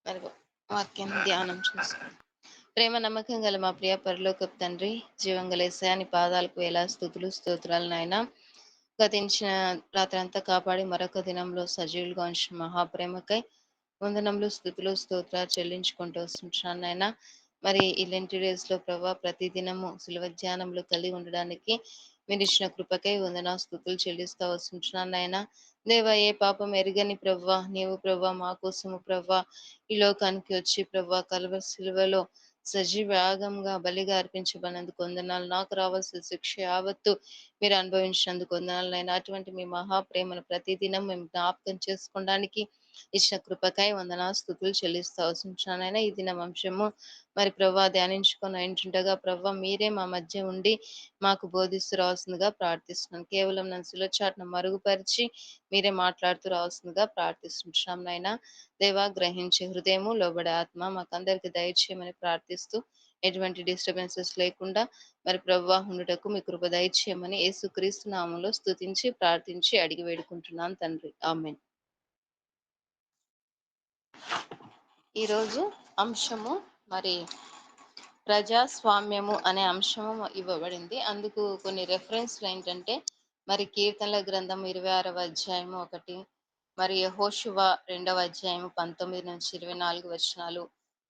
మరి వాక్యం ధ్యానం చూసుకుందాం. ప్రేమ నమ్మకం గల మా ప్రియ పరలోకపు తండ్రి, జీవం గల యేసయ్య నీ పాదాలకు వేలా స్తుతులు స్తోత్రాలు నాయన. గతించిన రాత్రంతా కాపాడి మరొక దినంలో సజీవులుగా ఉంచిన మహాప్రేమకై వందనములు స్థుతులు స్తోత్రాలు చెల్లించుకుంటూ వస్తుంటున్నాను నాయన. మరి ఈ లెంటి డేస్ లో ప్రభా ప్రతి దినము సులువ ధ్యానంలో కలిగి ఉండడానికి మీరు ఇచ్చిన కృపకై వందనా స్థుతులు చెల్లిస్తా వస్తుంటున్నాను నాయన. దేవా, ఏ పాపం ఎరగని ప్రవ్వా నీవు ప్రవ్వా మా కోసము ప్రవ్వా ఈ లోకానికి వచ్చి ప్రవ్వా కల్వరి సిలువలో సజీవ యాగంగా బలిగా అర్పించబడినందుకు వందనాలు. నాకు రావాల్సిన శిక్ష యావత్తు మీరు అనుభవించినందుకు వందనాలు నాయన. అటువంటి మీ మహాప్రేమను ప్రతిదినం మేము జ్ఞాపకం చేసుకోవడానికి ఇచ్చిన కృపకై వందనా స్థుతులు చెల్లిస్తా వస్తున్నానైనా ఈ దినం అంశము మరి ప్రభా ధ్యానించుకొని ఏంటుండగా ప్రభా మీరే మా మధ్య ఉండి మాకు బోధిస్తూ రావాల్సిందిగా ప్రార్థిస్తున్నాను. కేవలం నన్ను సులచాటును మరుగుపరిచి మీరే మాట్లాడుతూ రావాల్సిందిగా ప్రార్థిస్తున్నాం నాయన. దేవా, గ్రహించే హృదయము లోబడే ఆత్మ మాకందరికి దయచేయమని ప్రార్థిస్తూ ఎటువంటి డిస్టర్బెన్సెస్ లేకుండా మరి ప్రభువా ఉండుటకు మీ కృప దయచేయమని యేసుక్రీస్తు నామంలో స్తుతించి ప్రార్థించి అడిగి వేడుకుంటున్నాను తండ్రి, ఆమేన్. ఈరోజు అంశము మరి ప్రజాస్వామ్యము అనే అంశము ఇవ్వబడింది. అందుకు కొన్ని రెఫరెన్స్లు ఏంటంటే మరి కీర్తనల గ్రంథం 26వ అధ్యాయము 1, మరి యెహోషువ 2వ అధ్యాయము 19-24 వచనాలు,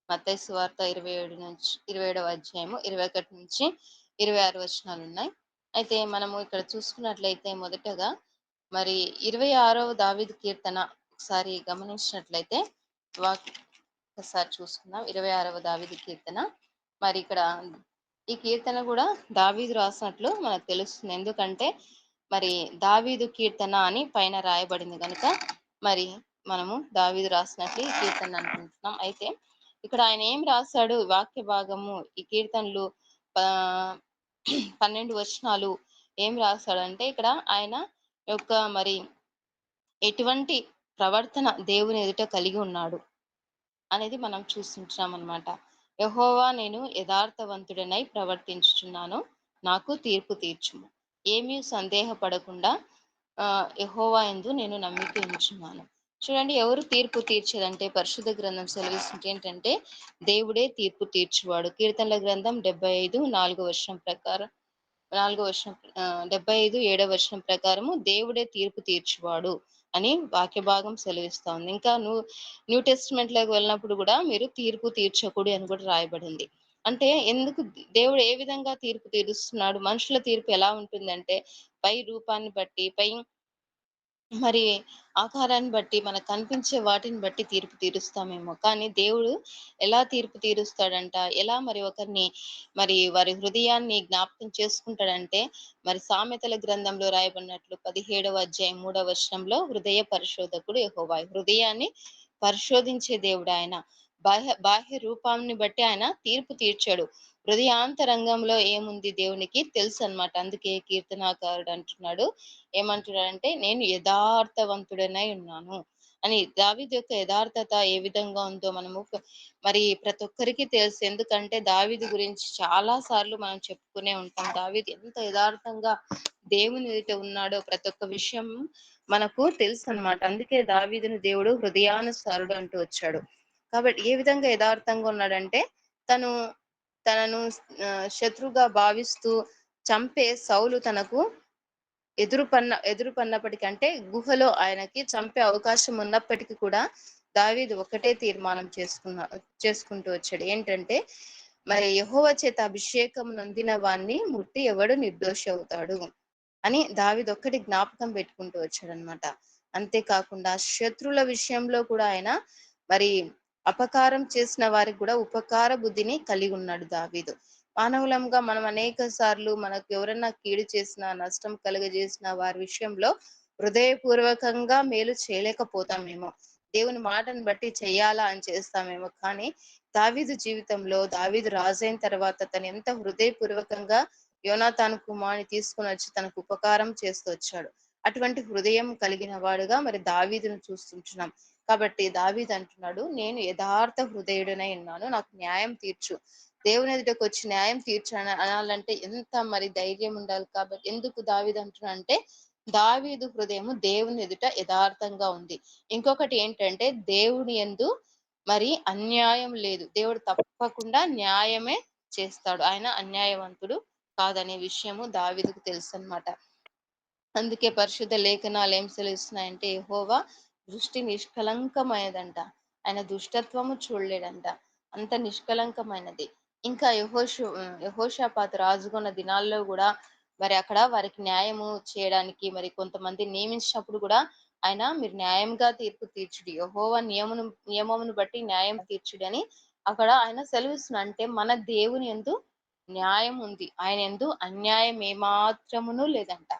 మత్తయి సువార్త 27వ అధ్యాయము 21-26 వచనాలు ఉన్నాయి. అయితే మనము ఇక్కడ చూసుకున్నట్లయితే మొదటగా మరి 26వ దావీదు కీర్తన ఒకసారి గమనించినట్లయితే ఒకసారి చూసుకుందాం. 26వ దావీదు కీర్తన. మరి ఇక్కడ ఈ కీర్తన కూడా దావీదు రాసినట్లు మనకు తెలుస్తుంది. ఎందుకంటే మరి దావీదు కీర్తన అని పైన రాయబడింది కనుక మరి మనము దావీదు రాసినట్లు ఈ కీర్తన అనుకుంటున్నాం. అయితే ఇక్కడ ఆయన ఏం రాశాడు వాక్య భాగము ఈ కీర్తనలు 12 వచనాలు ఏం రాశాడంటే ఇక్కడ ఆయన యొక్క మరి ఎటువంటి ప్రవర్తన దేవుని ఎదుట కలిగి ఉన్నాడు అనేది మనం చూస్తుంటున్నాం అనమాట. యెహోవా, నేను యథార్థవంతుడనై ప్రవర్తించుచున్నాను, నాకు తీర్పు తీర్చుము. ఏమీ సందేహపడకుండా యెహోవా యందు నేను నమ్మిక ఉంచున్నాను. చూడండి, ఎవరు తీర్పు తీర్చేదంటే పరిశుద్ధ గ్రంథం సెలవిస్తుంది ఏంటంటే దేవుడే తీర్పు తీర్చువాడు. కీర్తనల గ్రంథం 75:4 ప్రకారం 75:7 ప్రకారము దేవుడే తీర్పు తీర్చువాడు అని వాక్య భాగం సెలవిస్తా ఉంది. ఇంకా న్యూ టెస్టిమెంట్ లోకి వెళ్ళినప్పుడు కూడా మీరు తీర్పు తీర్చకుడి అని కూడా రాయబడింది. అంటే ఎందుకు దేవుడు ఏ విధంగా తీర్పు తీరుస్తున్నాడు? మనుషుల తీర్పు ఎలా ఉంటుందంటే పై రూపాన్ని బట్టి, పై మరి ఆకారాన్ని బట్టి, మనకు కనిపించే వాటిని బట్టి తీర్పు తీరుస్తామేమో. కానీ దేవుడు ఎలా తీర్పు తీరుస్తాడంట, ఎలా మరి ఒకరిని మరి వారి హృదయాన్ని జ్ఞాపకం చేసుకుంటాడంటే మరి సామెతల గ్రంథంలో రాయబడినట్లు 17వ అధ్యాయం 3వ వచనంలో హృదయ పరిశోధకుడు యెహోవా. హృదయాన్ని పరిశోధించే దేవుడు ఆయన. బాహ్య రూపాన్ని బట్టి ఆయన తీర్పు తీర్చాడు. హృదయాంతరంగంలో ఏముంది దేవునికి తెలుసు అన్నమాట. అందుకే కీర్తనాకారుడు అంటున్నాడు, ఏమంటున్నాడంటే నేను యథార్థవంతుడనై ఉన్నాను అని. దావీదు యొక్క యథార్థత ఏ విధంగా ఉందో మనము మరి ప్రతి ఒక్కరికి తెలుసు. ఎందుకంటే దావీదు గురించి చాలా సార్లు మనం చెప్పుకునే ఉంటాం. దావీదు ఎంత యథార్థంగా దేవుని ఎదుట ఉన్నాడో ప్రతి ఒక్క విషయం మనకు తెలుసు అన్నమాట. అందుకే దావీదును దేవుడు హృదయానుసారుడు అంటూ వచ్చాడు. కాబట్టి ఏ విధంగా యథార్థంగా ఉన్నాడంటే తనను శత్రుగా భావిస్తూ చంపే సౌలు తనకు ఎదురుపన్నప్పటికంటే గుహలో ఆయనకి చంపే అవకాశం ఉన్నప్పటికీ కూడా దావీదు ఒకటే తీర్మానం చేసుకుంటూ వచ్చాడు. ఏంటంటే మరి యెహోవా చేత అభిషేకం నొందిన వాణ్ణి ముట్టి ఎవడు నిర్దోషి అవుతాడు అని దావీదు ఒక్కటి జ్ఞాపకం పెట్టుకుంటూ వచ్చాడనమాట. అంతేకాకుండా శత్రుల విషయంలో కూడా ఆయన మరి అపకారం చేసిన వారికి కూడా ఉపకార బుద్ధిని కలిగి ఉన్నాడు దావీదు. మానవులంగా మనం అనేక సార్లు మనకు ఎవరన్నా కీడు చేసినా, నష్టం కలుగజేసిన వారి విషయంలో హృదయపూర్వకంగా మేలు చేయలేకపోతామేమో. దేవుని మాటను బట్టి చెయ్యాలా అని చేస్తామేమో. కానీ దావీదు జీవితంలో దావీదు రాజైన తర్వాత తను ఎంత హృదయపూర్వకంగా యోనాతాను కుమారుని తీసుకుని వచ్చి తనకు ఉపకారం చేస్తూ వచ్చాడు. అటువంటి హృదయం కలిగిన వాడుగా మరి దావీదును చూస్తుంటున్నాం. కాబట్టి దావీదు అంటున్నాడు, నేను యథార్థ హృదయుడనై ఉన్నాను, నాకు న్యాయం తీర్చు. దేవుని ఎదుటకు వచ్చి న్యాయం తీర్చు అనాలంటే ఎంత మరి ధైర్యం ఉండాలి. కాబట్టి ఎందుకు దావీదు అంటున్నా అంటే దావీదు హృదయము దేవుని ఎదుట యథార్థంగా ఉంది. ఇంకొకటి ఏంటంటే దేవుని యందు మరి అన్యాయం లేదు. దేవుడు తప్పకుండా న్యాయమే చేస్తాడు. ఆయన అన్యాయవంతుడు కాదనే విషయము దావీదుకు తెలుసన్నమాట. అందుకే పరిశుద్ధ లేఖనాలు ఏం సెలవిస్తున్నాయంటే యెహోవా దృష్టి నిష్కలంకమైనదంట. ఆయన దుష్టత్వము చూడలేడంట. అంత నిష్కలంకమైనది. ఇంకా యెహోషాపాతు రాజుగున్న దినాల్లో గూడా మరి అక్కడ వారికి న్యాయము చేయడానికి మరి కొంతమందిని నియమించినప్పుడు గూడా ఆయన మీరు న్యాయంగా తీర్పు తీర్చుడి. యెహోవా నియమమును బట్టి న్యాయం తీర్చుడి అని అక్కడ ఆయన సెలవిస్తున్నాడు. అంటే మన దేవుని యందు న్యాయం ఉంది. ఆయన యందు అన్యాయం ఏమాత్రమును లేదంట.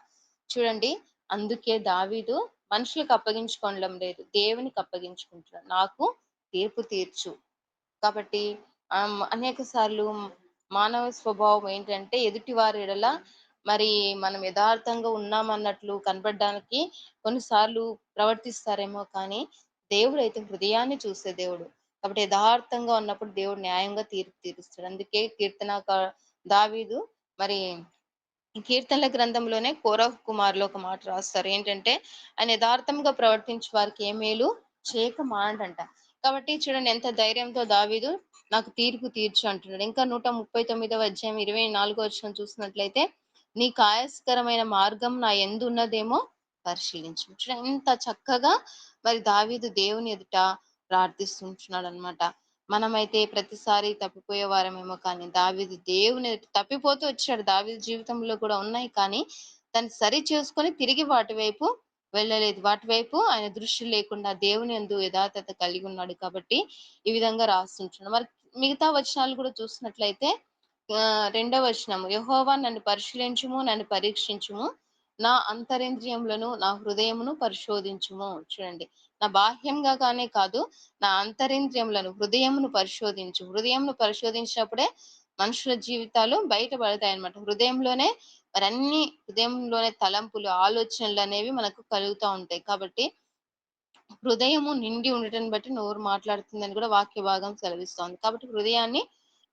చూడండి, అందుకే దావీదు మనుషులకు అప్పగించుకోవడం లేదు. దేవునికి అప్పగించుకుంటున్నాడు. నాకు తీర్పు తీర్చు. కాబట్టి అనేక సార్లు మానవ స్వభావం ఏంటంటే ఎదుటి వారి ఎడల మరి మనం యథార్థంగా ఉన్నామన్నట్లు కనపడడానికి కొన్నిసార్లు ప్రవర్తిస్తారేమో కానీ దేవుడైతే హృదయాన్ని చూసే దేవుడు. కాబట్టి యథార్థంగా ఉన్నప్పుడు దేవుడు న్యాయంగా తీర్పు తీరుస్తాడు. అందుకే దావీదు మరి ఈ కీర్తనల గ్రంథంలోనే కోరహు కుమారులు ఒక మాట రాస్తారు. ఏంటంటే ఆయన యథార్థంగా ప్రవర్తించే వారికి ఏ మేలు చేయక మానడంట. కాబట్టి చూడండి ఎంత ధైర్యంతో దావీదు నాకు తీర్పు తీర్చు అంటున్నాడు. ఇంకా 139వ అధ్యాయం 24వ వచనం చూసినట్లయితే నీకు ఆయాస్కరమైన మార్గం నా యందు ఉన్నదేమో పరిశీలించు. చూడండి ఎంత చక్కగా మరి దావీదు దేవుని ఎదుట ప్రార్థిస్తుంటున్నాడు అనమాట. మనమైతే ప్రతిసారి తప్పిపోయే వారమేమో కానీ దావీదు దేవుని ఎదుట తప్పిపోతూ వచ్చాడు. దావీదు జీవితంలో కూడా ఉన్నాయి కానీ దాన్ని సరి చేసుకొని తిరిగి వాటి వైపు వెళ్ళలేదు. వాటి వైపు ఆయన దృష్టి లేకుండా దేవుని యందు యథార్థత కలిగి ఉన్నాడు కాబట్టి ఈ విధంగా రాస్తుంటున్నాడు. మరి మిగతా వచనాలు కూడా చూసినట్లయితే 2వ వచనము యెహోవా నన్ను పరిశీలించుము, నన్ను పరీక్షించుము. నా అంతరింద్రియములను, నా హృదయమును పరిశోధించుము. చూడండి, నా బాహ్యంగా కానే కాదు, నా అంతరింద్రియములను, హృదయమును పరిశోధించు. హృదయమును పరిశోధించినప్పుడే మనుషుల జీవితాలు బయటపడతాయన్నమాట. హృదయంలోనే తలంపులు, ఆలోచనలు అనేవి మనకు కలుగుతా ఉంటాయి. కాబట్టి హృదయము నిండి ఉండటం బట్టి నోరు మాట్లాడుతుందని కూడా వాక్య భాగం సెలవిస్తోంది. కాబట్టి హృదయాన్ని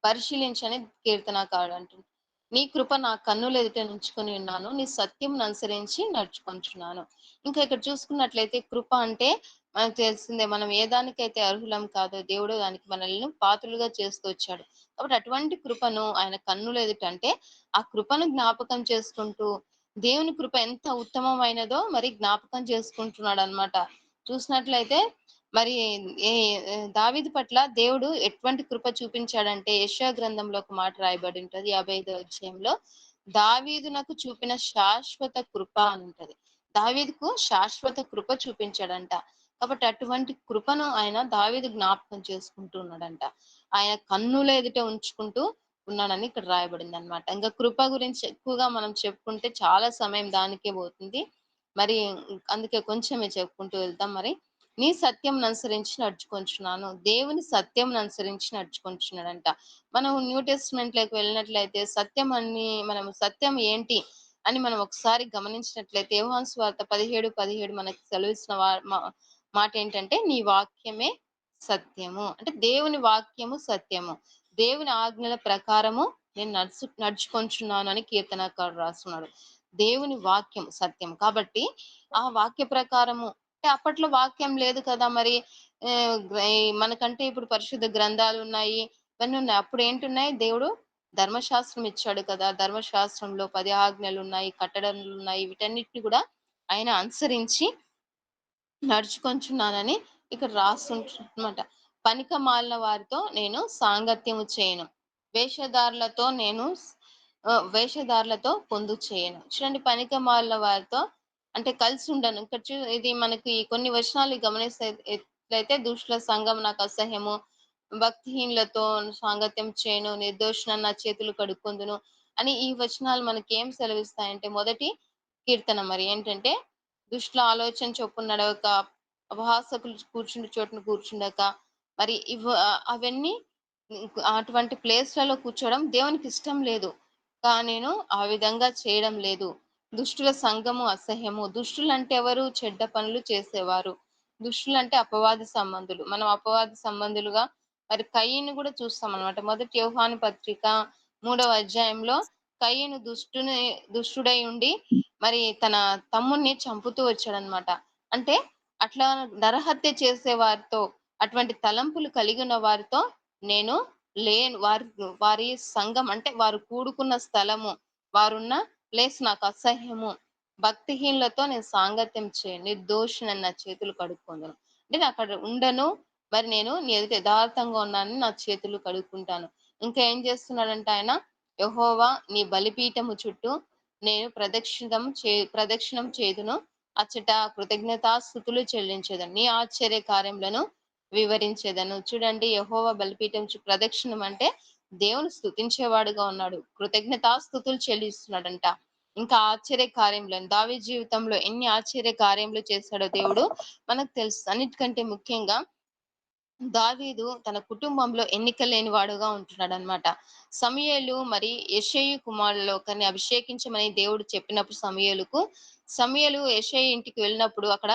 పరిశీలించని కీర్తనాకారుడు అంటుంది. నీ కృప నా కన్నుల ఎదుట నుంచుకొని ఉన్నాను. నీ సత్యంను అనుసరించి నడుచుకొంచున్నాను. ఇంకా ఇక్కడ చూసుకున్నట్లయితే కృప అంటే మనకు తెలిసిందే. మనం ఏ దానికైతే అర్హులం కాదో దేవుడు దానికి మనల్ని పాత్రులుగా చేస్తూ వచ్చాడు. కాబట్టి అటువంటి కృపను ఆయన కన్నుల ఎదుట అంటే ఆ కృపను జ్ఞాపకం చేసుకుంటూ దేవుని కృప ఎంత ఉత్తమమైనదో మరి జ్ఞాపకం చేసుకుంటున్నాడు అన్నమాట. చూసినట్లయితే మరి ఏ దావీదు పట్ల దేవుడు ఎటువంటి కృప చూపించాడంటే యెషయా గ్రంథంలో ఒక మాట రాయబడి ఉంటది 55వ అధ్యాయంలో దావీదునకు చూపిన శాశ్వత కృప అని ఉంటది. దావీదుకు శాశ్వత కృప చూపించాడంట. కాబట్టి అటువంటి కృపను ఆయన దావీదు జ్ఞాపకం చేసుకుంటూ ఉన్నాడంట. ఆయన కన్నుల ఎదుట ఉంచుకుంటూ ఉన్నాడని ఇక్కడ రాయబడింది అనమాట. ఇంకా కృప గురించి ఎక్కువగా మనం చెప్పుకుంటే చాలా సమయం దానికే పోతుంది. మరి అందుకే కొంచెమే చెప్పుకుంటూ వెళ్తాం. మరి నీ సత్యం అనుసరించి నడుచుకొంచున్నాను. దేవుని సత్యం అనుసరించి నడుచుకొంచున్నాడంట. మనం న్యూ టెస్ట్‌మెంట్ లోకి వెళ్ళినట్లయితే మనం సత్యం ఏంటి అని మనం ఒకసారి గమనించినట్లయితే యోహాను సువార్త 17:17 మనకి సెలవిస్తున్న మాట ఏంటంటే నీ వాక్యమే సత్యము. అంటే దేవుని వాక్యము సత్యము. దేవుని ఆజ్ఞల ప్రకారము నేను నడుచుకొంచున్నాను అని కీర్తనకారుడు రాస్తున్నాడు. దేవుని వాక్యం సత్యం. కాబట్టి ఆ వాక్య ప్రకారము అంటే అప్పట్లో వాక్యం లేదు కదా! మరి మనకంటే ఇప్పుడు పరిశుద్ధ గ్రంథాలు ఉన్నాయి. ఇవన్నీ ఉన్నాయి. అప్పుడు ఏంటున్నాయి? దేవుడు ధర్మశాస్త్రం ఇచ్చాడు కదా! ధర్మశాస్త్రంలో 10 ఆజ్ఞలున్నాయి, కట్టడలున్నాయి. వీటన్నిటిని కూడా ఆయన అనుసరించి నడుచుకొంచున్నానని ఇక్కడ రాస్తుంటమాట. పనికిమాలిన వారితో నేను సాంగత్యము చేయను. వేషధారులతో నేను వేషధారులతో పొందు చేయను. చూడండి, పనికిమాలిన వారితో అంటే కలిసి ఉండను. ఇక్కడ ఇది మనకి కొన్ని వచనాలు గమనిస్తే ఎట్లయితే దుష్టుల సంఘం నాకు అసహ్యము, భక్తిహీనులతో సాంగత్యం చేయను, నిర్దోషులను నా చేతులు కడుక్కొందును అని ఈ వచనాలు మనకేం సెలవిస్తాయంటే మొదటి కీర్తన మరి ఏంటంటే దుష్టుల ఆలోచన చొప్పున నడవక, అపహాసకులు కూర్చుండు చోటున కూర్చుండక, మరి అవన్నీ అటువంటి ప్లేస్‌లలో కూర్చోవడం దేవునికి ఇష్టం లేదు. నేను ఆ విధంగా చేయడం లేదు. దుష్టుల సంఘము అసహ్యము. దుష్టులంటే ఎవరు? చెడ్డ పనులు చేసేవారు. దుష్టులంటే అపవాది సంబంధులు. మనం అపవాది సంబంధులుగా మరి కయీను కూడా చూస్తామన్నమాట. మొదటి యోహాను పత్రిక 3వ అధ్యాయంలో కయీను దుష్టుడై ఉండి మరి తన తమ్ముడిని చంపుతూ వచ్చాడనమాట. అంటే అట్లా నరహత్య చేసే వారితో, అటువంటి తలంపులు కలిగిన వారితో నేను లేను. వారి సంఘం అంటే వారు కూడుకున్న స్థలము, వారున్న ప్లేస్ నాకు అసహ్యము. భక్తిహీనులతో నేను సాంగత్యం చేయను. నిర్దోషినని నా చేతులు కడుక్కొందును. అంటే నేను అక్కడ ఉండను. మరి నేను నీ ఎదుట యథార్థంగా ఉన్నానని నా చేతులు కడుక్కుంటాను. ఇంకా ఏం చేస్తున్నాడంటే ఆయన, యెహోవా నీ బలిపీఠము చుట్టూ నేను ప్రదక్షిణం చేదును. అచ్చట కృతజ్ఞతాస్తుతులు చెల్లించేదను. నీ ఆశ్చర్య కార్యములను వివరించేదను. చూడండి, యెహోవా బలిపీఠం ప్రదక్షిణం అంటే దేవుని స్తుతించేవాడుగా ఉన్నాడు. కృతజ్ఞతాస్తుతులు చెల్లిస్తున్నాడంట. ఇంకా ఆశ్చర్య కార్యములను, దావీదు జీవితంలో ఎన్ని ఆశ్చర్య కార్యములు చేశాడో దేవుడు మనకు తెలుసు. అన్నిటికంటే ముఖ్యంగా దావీదు తన కుటుంబంలో ఎన్నిక లేని వాడుగా ఉంటున్నాడనమాట. సమూయేలు మరి యెషయి కుమారులలో ఒకరిని అభిషేకించమని దేవుడు చెప్పినప్పుడు సమూయేలు యెషయి ఇంటికి వెళ్ళినప్పుడు అక్కడ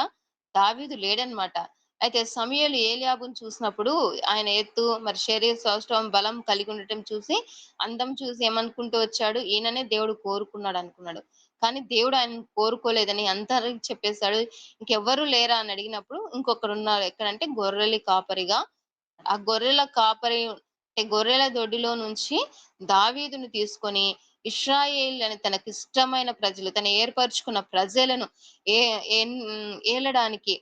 దావీదు లేడనమాట. అయితే సమూయేలు ఏలీయాబును చూసినప్పుడు ఆయన ఎత్తు, మరి శరీర సౌష్ఠవం, బలం కలిగి ఉండటం చూసి, అందం చూసి ఏమనుకుంటూ వచ్చాడు, ఈయననే దేవుడు కోరుకున్నాడు అనుకున్నాడు. కానీ దేవుడు ఆయనను కోరుకోలేదని అందరికి చెప్పేసాడు. ఇంకెవ్వరు లేరా అని అడిగినప్పుడు ఇంకొకరున్నారు. ఎక్కడంటే గొర్రెల కాపరిగా, ఆ గొర్రెల కాపరి అంటే గొర్రెల దొడ్డిలో నుంచి దావీదును తీసుకొని ఇశ్రాయేల్ తనకిష్టమైన ప్రజలు, తను ఏర్పరచుకున్న ప్రజలను ఏ ఏలడానికి,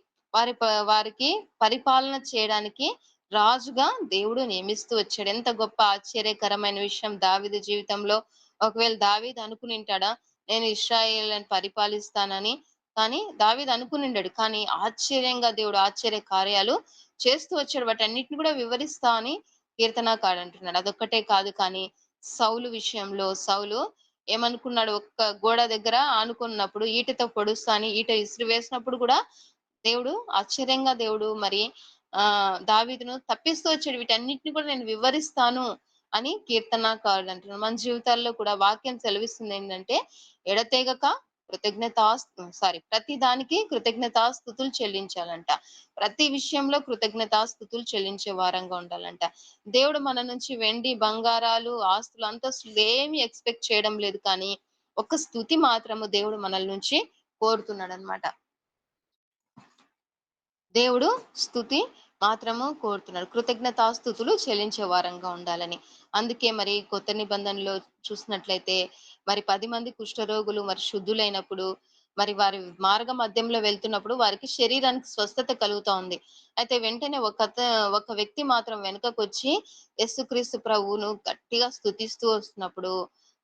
వారికి పరిపాలన చేయడానికి రాజుగా దేవుడు నియమిస్తూ వచ్చాడు. ఎంత గొప్ప ఆశ్చర్యకరమైన విషయం దావీదు జీవితంలో. ఒకవేళ దావీదు అనుకునింటాడా, నేను ఇశ్రాయేలును పరిపాలిస్తానని? కానీ దావీదు అనుకునిండడు. కానీ ఆశ్చర్యంగా దేవుడు ఆశ్చర్య కార్యాలు చేస్తూ వచ్చాడు. వాటన్నిటిని కూడా వివరిస్తా అని కీర్తనాకారుడు అంటున్నాడు. అదొక్కటే కాదు, కానీ సౌలు ఏమనుకున్నాడు, ఒక్క గోడ దగ్గర ఆనుకున్నప్పుడు ఈటెతో పొడుస్తా అని ఈట ఇసిరి వేసినప్పుడు కూడా దేవుడు మరి దావీదును తప్పిస్తూ వచ్చాడు. వీటన్నిటిని కూడా నేను వివరిస్తాను అని కీర్తనాకారుడు అంటున్నాడు. మన జీవితాల్లో కూడా వాక్యం సెలవిస్తుంది ఏంటంటే, ఎడతెగక ప్రతి దానికి కృతజ్ఞతాస్తుతులు చెల్లించాలంట. ప్రతి విషయంలో కృతజ్ఞతాస్తుతులు చెల్లించే వారంగా ఉండాలంట. దేవుడు మన నుంచి వెండి, బంగారాలు, ఆస్తులు, అంతస్తులు ఏమి ఎక్స్‌పెక్ట్ చేయడం లేదు. కానీ ఒక స్తుతి మాత్రము దేవుడు మనల నుంచి కోరుతున్నాడన్నమాట. దేవుడు స్తుతి మాత్రము కోరుతున్నాడు. కృతజ్ఞతాస్తుతులు చెల్లించే వారంగా ఉండాలని. అందుకే మరి కొత్త నిబంధనలో చూసినట్లయితే, మరి 10 మంది కుష్ఠరోగులు మరి శుద్ధులైనప్పుడు, మరి వారి మార్గ మధ్యంలో వెళ్తున్నప్పుడు వారికి శరీరానికి స్వస్థత కలుగుతా ఉంది. అయితే వెంటనే ఒక వ్యక్తి మాత్రం వెనకకొచ్చి యేసుక్రీస్తు ప్రభువును గట్టిగా స్తుతిస్తూ వస్తున్నప్పుడు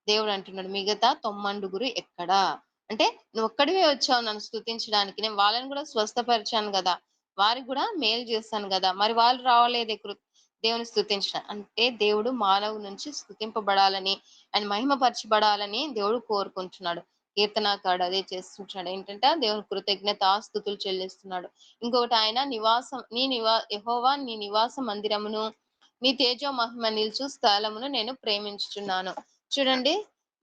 దేవుడు అంటున్నాడు, మిగతా 90 ఎక్కడా? అంటే నువ్వొక్కడివే వచ్చావు నన్ను స్తుతించడానికి. నేను వాళ్ళని కూడా స్వస్థపరిచాను గదా! వారికి గూడా మేలు చేశాను గదా! మరి వాళ్ళు రావలేదే దేవుని స్తుతించడం. అంటే దేవుడు మానవుని నుంచి స్తుతింపబడాలని, ఆయన మహిమపరచబడాలని దేవుడు కోరుకుంటున్నాడు. కీర్తనాకారుడు అదే చేస్తుంటాడు. ఏంటంటే దేవుని కృతజ్ఞతాస్తుతులు చెల్లిస్తున్నాడు. ఇంకొకటి, ఆయన యెహోవా నీ నివాస మందిరమును, నీ తేజో మహిమ నిలుచు స్థలమును నేను ప్రేమించుచున్నాను. చూడండి,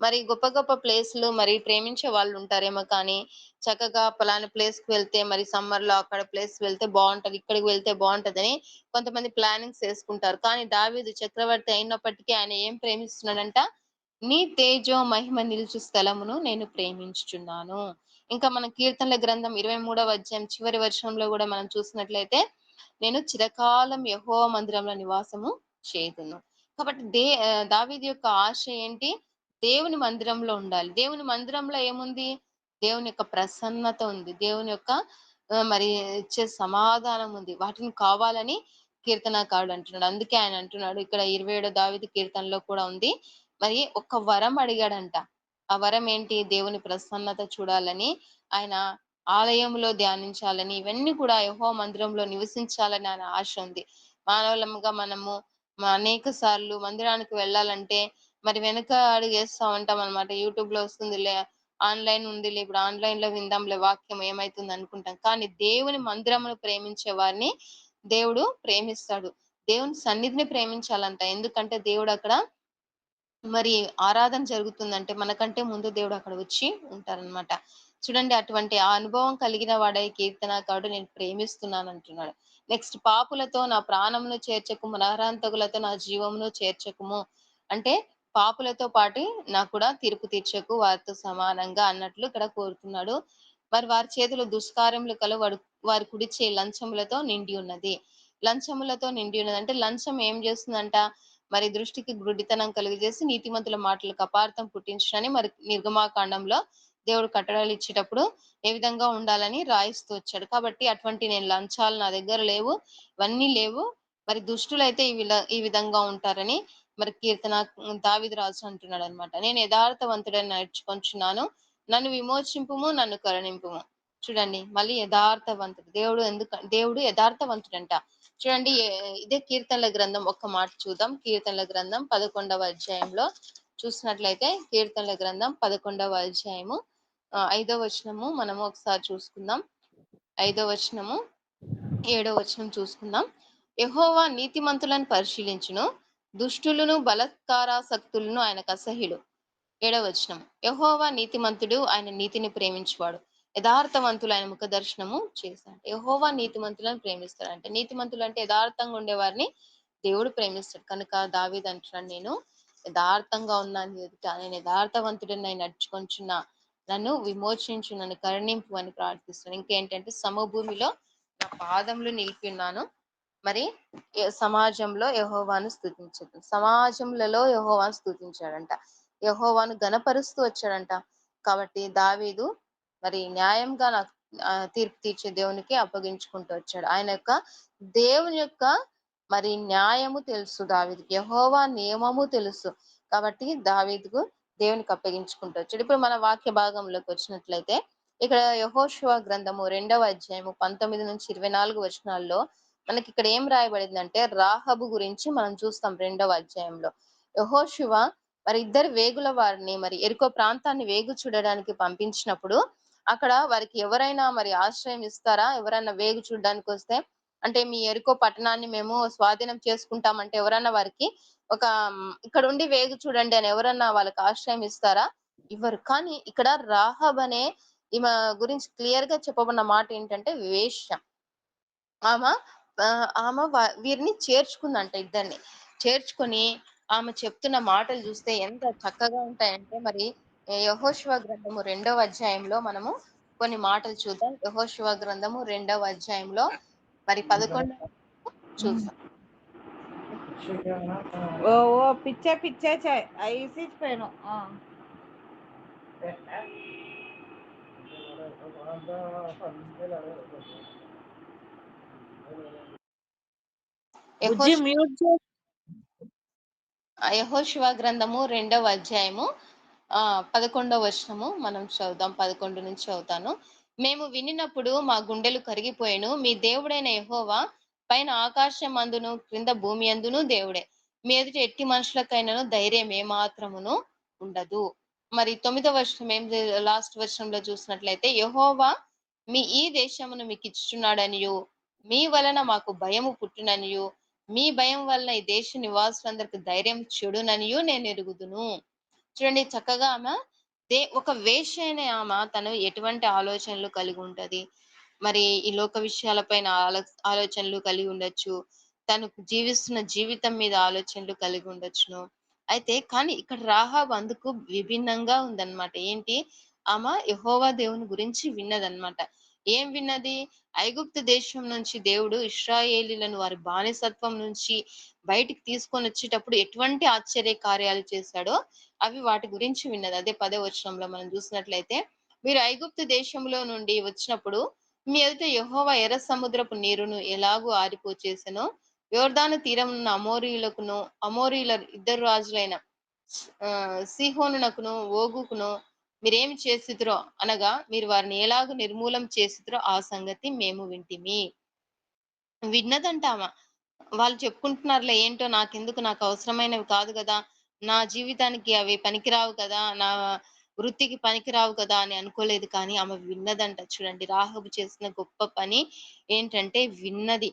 మరి గొప్ప గొప్ప ప్లేస్‌లు మరి ప్రేమించే వాళ్ళుంటారేమో కానీ, చక్కగా పలానా ప్లేస్‌కి వెళ్తే మరి సమ్మర్‌లో అక్కడ ప్లేస్‌కి వెళ్తే బావుంటది, ఇక్కడికి వెళ్తే బావుంటదని కొంతమంది ప్లానింగ్స్ యేసుకుంటారు. కానీ దావీదు చక్రవర్తి అయినప్పటికీ ఆయన ఏం ప్రేమిస్తున్నాడంట? నీ తేజో మహిమ నిలుచు స్థలమును నేను ప్రేమించుచున్నాను. ఇంకా మనం కీర్తనల గ్రంథం 23వ అధ్యాయం చివరి వచనంలో గూడా మనం చూసినట్లయితే, నేను చిరకాలం యెహోవా మందిరంలో నివాసము చేయుదును. కాబట్టి దావీదు యొక్క ఆశ ఏంటి? దేవుని మందిరంలో ఉండాలి. దేవుని మందిరంలో ఏముంది? దేవుని యొక్క ప్రసన్నత ఉంది. దేవుని యొక్క మరి ఇచ్చే సమాధానం ఉంది. వాటిని కావాలని కీర్తనాకారుడు అంటున్నాడు. అందుకే ఆయన అంటున్నాడు ఇక్కడ 27 దావీదు కీర్తనలో కూడా ఉంది. మరి ఒక వరం అడిగాడంట. ఆ వరం ఏంటి? దేవుని ప్రసన్నత చూడాలని, ఆయన ఆలయంలో ధ్యానించాలని, ఇవన్నీ కూడా యెహోవా మందిరంలో నివసించాలని ఆయన ఆశ ఉంది. మానవులముగా మనము అనేక సార్లు మందిరానికి వెళ్ళాలంటే మరి వెనక అడుగేస్తా ఉంటామనమాట. యూట్యూబ్‌లో వస్తుందిలే, ఆన్‌లైన్ ఉందిలే, ఇప్పుడు ఆన్‌లైన్‌లో విందాంలే వాక్యం ఏమైతుంది అనుకుంటాం. కానీ దేవుని మందిరమును ప్రేమించే వారిని దేవుడు ప్రేమిస్తాడు. దేవుని సన్నిధిని ప్రేమించాలంట. ఎందుకంటే దేవుడక్కడ మరి ఆరాధన జరుగుతుందంటే మనకంటే ముందు దేవుడు అక్కడ వచ్చి ఉంటారనమాట. చూడండి, అటువంటి ఆ అనుభవం కలిగిన వాడై కీర్తనాకారుడు నేను ప్రేమిస్తున్నానంటున్నాడు. నెక్స్ట్, పాపులతో నా ప్రాణమును చేర్చకుము, నరహంతకులతో నా జీవమును చేర్చకుము. అంటే పాపులతో పాటు నాకు కూడా తీర్పు తీర్చకు వారితో సమానంగా అన్నట్లు ఇక్కడ కోరుతున్నాడు. మరి వారి చేతిలో దుష్కార్యములు కలవు, వారి కుడి చేయి లంచములతో నిండి ఉన్నది. లంచములతో నిండి ఉన్నది. అంటే లంచం ఏం చేస్తుందంట, మరి దృష్టికి గుడ్డితనం కలుగజేసి నీతిమంతుల మాటలకు అపార్థం పుట్టించునని మరి నిర్గమాకాండంలో దేవుడు కట్టడలు ఇచ్చేటప్పుడు ఏ విధంగా ఉండాలని రాయిస్తూ వచ్చాడు. కాబట్టి అటువంటి నేను లంచాలు నా దగ్గర లేవు, ఇవన్నీ లేవు. మరి దుష్టులైతే ఈ విధంగా ఉంటారని మరి దావీదు రాజు అంటున్నాడన్నమాట. నేను యథార్థవంతుడని నడుచుకొంచున్నాను. నన్ను విమోచింపుము, నన్ను కరుణింపుము. చూడండి, మళ్ళీ యథార్థవంతుడు. దేవుడు యథార్థవంతుడంట. చూడండి, ఇదే కీర్తనల గ్రంథం ఒక్క మాట చూద్దాం. కీర్తనల గ్రంథం 11వ అధ్యాయంలో చూసినట్లయితే, కీర్తనల గ్రంథం 11వ అధ్యాయము 5వ వచనము మనము ఒకసారి చూసుకుందాం. 5వ వచనము 7వ వచనం చూసుకుందాం. యెహోవా నీతిమంతులను పరిశీలించును, దుష్టులను బలాత్కారాసక్తులను ఆయనకు అసహ్యుడు. 7వ వచనం, యెహోవా నీతిమంతుడు, ఆయన నీతిని ప్రేమించువాడు, యథార్థవంతులు ఆయన ముఖ దర్శనము చేశాడు. యెహోవా నీతిమంతులను ప్రేమిస్తాడు. అంటే నీతిమంతులు అంటే యథార్థంగా ఉండేవారిని దేవుడు ప్రేమిస్తాడు. కనుక దావీదు అంటున్నాడు, నేను యథార్థంగా ఉన్నాను ఎదుట, నేను యథార్థవంతుడిని నేను నడుచుకొంచున్నా, నన్ను విమోచించు, నన్ను కరుణింపు అని ప్రార్థిస్తున్నాను. ఇంకేంటంటే, సమభూమిలో నా పాదములు నిలిపి ఉన్నాను, మరి సమాజంలో యెహోవాను స్తుతించదు. సమాజములలో యెహోవాను స్తుతించాడంట, యెహోవాను గణపరుస్తూ వచ్చాడంట. కాబట్టి దావీదు మరి న్యాయంగా నాకు తీర్పు తీర్చే దేవునికి అప్పగించుకుంటూ వచ్చాడు. దేవుని యొక్క మరి న్యాయము తెలుసు దావీదుకి, యెహోవా నియమము తెలుసు. కాబట్టి దావీదుకు దేవునికి అప్పగించుకుంటూ వచ్చాడు. ఇప్పుడు మన వాక్య భాగంలోకి వచ్చినట్లయితే, ఇక్కడ యెహోషువ గ్రంథము 2వ అధ్యాయము 19-24 వచనాల్లో మనకి ఇక్కడ ఏం రాయబడిందంటే, రాహబు గురించి మనం చూస్తాం. 2వ అధ్యాయంలో యెహోషువ మరి ఇద్దరు వేగుల వారిని మరి ఎరికో ప్రాంతాన్ని వేగు చూడడానికి పంపించినప్పుడు, అక్కడ వారికి ఎవరైనా మరి ఆశ్రయం ఇస్తారా? ఎవరైనా వేగు చూడడానికి వస్తే, అంటే మీ ఎరికో పట్టణాన్ని మేము స్వాధీనం చేసుకుంటామంటే ఎవరన్నా వారికి ఒక ఇక్కడ ఉండి వేగు చూడండి అని ఎవరన్నా వాళ్ళకి ఆశ్రయం ఇస్తారా? ఇవ్వరు. కానీ ఇక్కడ రాహబ్ అనే ఈమె గురించి క్లియర్ గా చెప్పబడిన మాట ఏంటంటే, వేశ్య. ఆమె వీరిని చేర్చుకుందంట, ఇద్దరిని. చేర్చుకొని ఆమె చెప్తున్న మాటలు చూస్తే ఎంత చక్కగా ఉంటాయంటే, మరి యెహోషువ గ్రంథము 2వ అధ్యాయంలో మనము కొన్ని మాటలు చూద్దాం. యెహోషువ గ్రంథము 2వ అధ్యాయంలో మరి 11 చూద్దాం. ఓ ఓ పిచ్చే పిచ్చే ఐసిపోయాను. యెహోషువ గ్రంథము 2వ అధ్యాయము 11వ వచనము మనం చదువుదాం. 11 నుంచి చదువుతాను. మేము వినినప్పుడు మా గుండెలు కరిగిపోయాను. మీ దేవుడైన యెహోవా పైన ఆకాశం అందును క్రింద భూమి అందును దేవుడే. మీ ఎదుట ఎట్టి మనుషులకైనాను ధైర్యం ఏమాత్రమును ఉండదు. మరి 9వ వచనం లాస్ట్ వచనంలో చూసినట్లయితే, యెహోవా మీ ఈ దేశమును మీకు ఇచ్చుచున్నాడనియు, మీ వలన మాకు భయము పుట్టుననియు, మీ భయం వలన ఈ దేశ నివాసులందరికి ధైర్యం చెడుననియు నేను ఎరుగుదును. చూడండి, చక్కగా ఆమె ఒక వేశ్య అయిన ఆమె తను ఎటువంటి ఆలోచనలు కలిగి ఉంటది. మరి ఈ లోక విషయాలపైన ఆలోచనలు కలిగి ఉండొచ్చు. తను జీవిస్తున్న జీవితం మీద ఆలోచనలు కలిగి ఉండొచ్చును. అయితే కానీ ఇక్కడ రాహాబు అందుకు విభిన్నంగా ఉందన్నమాట. ఏంటి? ఆమె యెహోవా దేవుని గురించి విన్నదన్నమాట. ఏం విన్నది? ఐగుప్తు దేశం నుంచి దేవుడు ఇశ్రాయేలీలను వారి బానిసత్వం నుంచి బయటికి తీసుకొని వచ్చేటప్పుడు ఎటువంటి ఆశ్చర్య కార్యాలు చేశాడో అవి వాటి గురించి విన్నది. అదే 10వ వచనంలో మనం చూసినట్లయితే, మీరు ఐగుప్తు దేశంలో నుండి వచ్చినప్పుడు మీ ఎదుట యెహోవా ఎర్ర సముద్రపు నీరును ఎలాగూ ఆరిపోచేసెనో, యొర్దాను తీరమున్న అమోరీయుల ఇద్దరు రాజులైన సీహోనునకును ఓగుకును మీరేమి చేసిద్రో అనగా, మీరు వారిని ఎలాగూ నిర్మూలం చేసిద్రో ఆ సంగతి మేము వింటిమి. విన్నదంట ఆమె. వాళ్ళు చెప్పుకుంటున్నారులే, ఏంటో నాకెందుకు, నాకు అవసరమైనవి కాదు కదా, నా జీవితానికి అవి పనికిరావు కదా, నా వృత్తికి పనికిరావు కదా అని అనుకోలేదు. కానీ ఆమె విన్నదంట. చూడండి, రాహబు చేసిన గొప్ప పని ఏంటంటే విన్నది.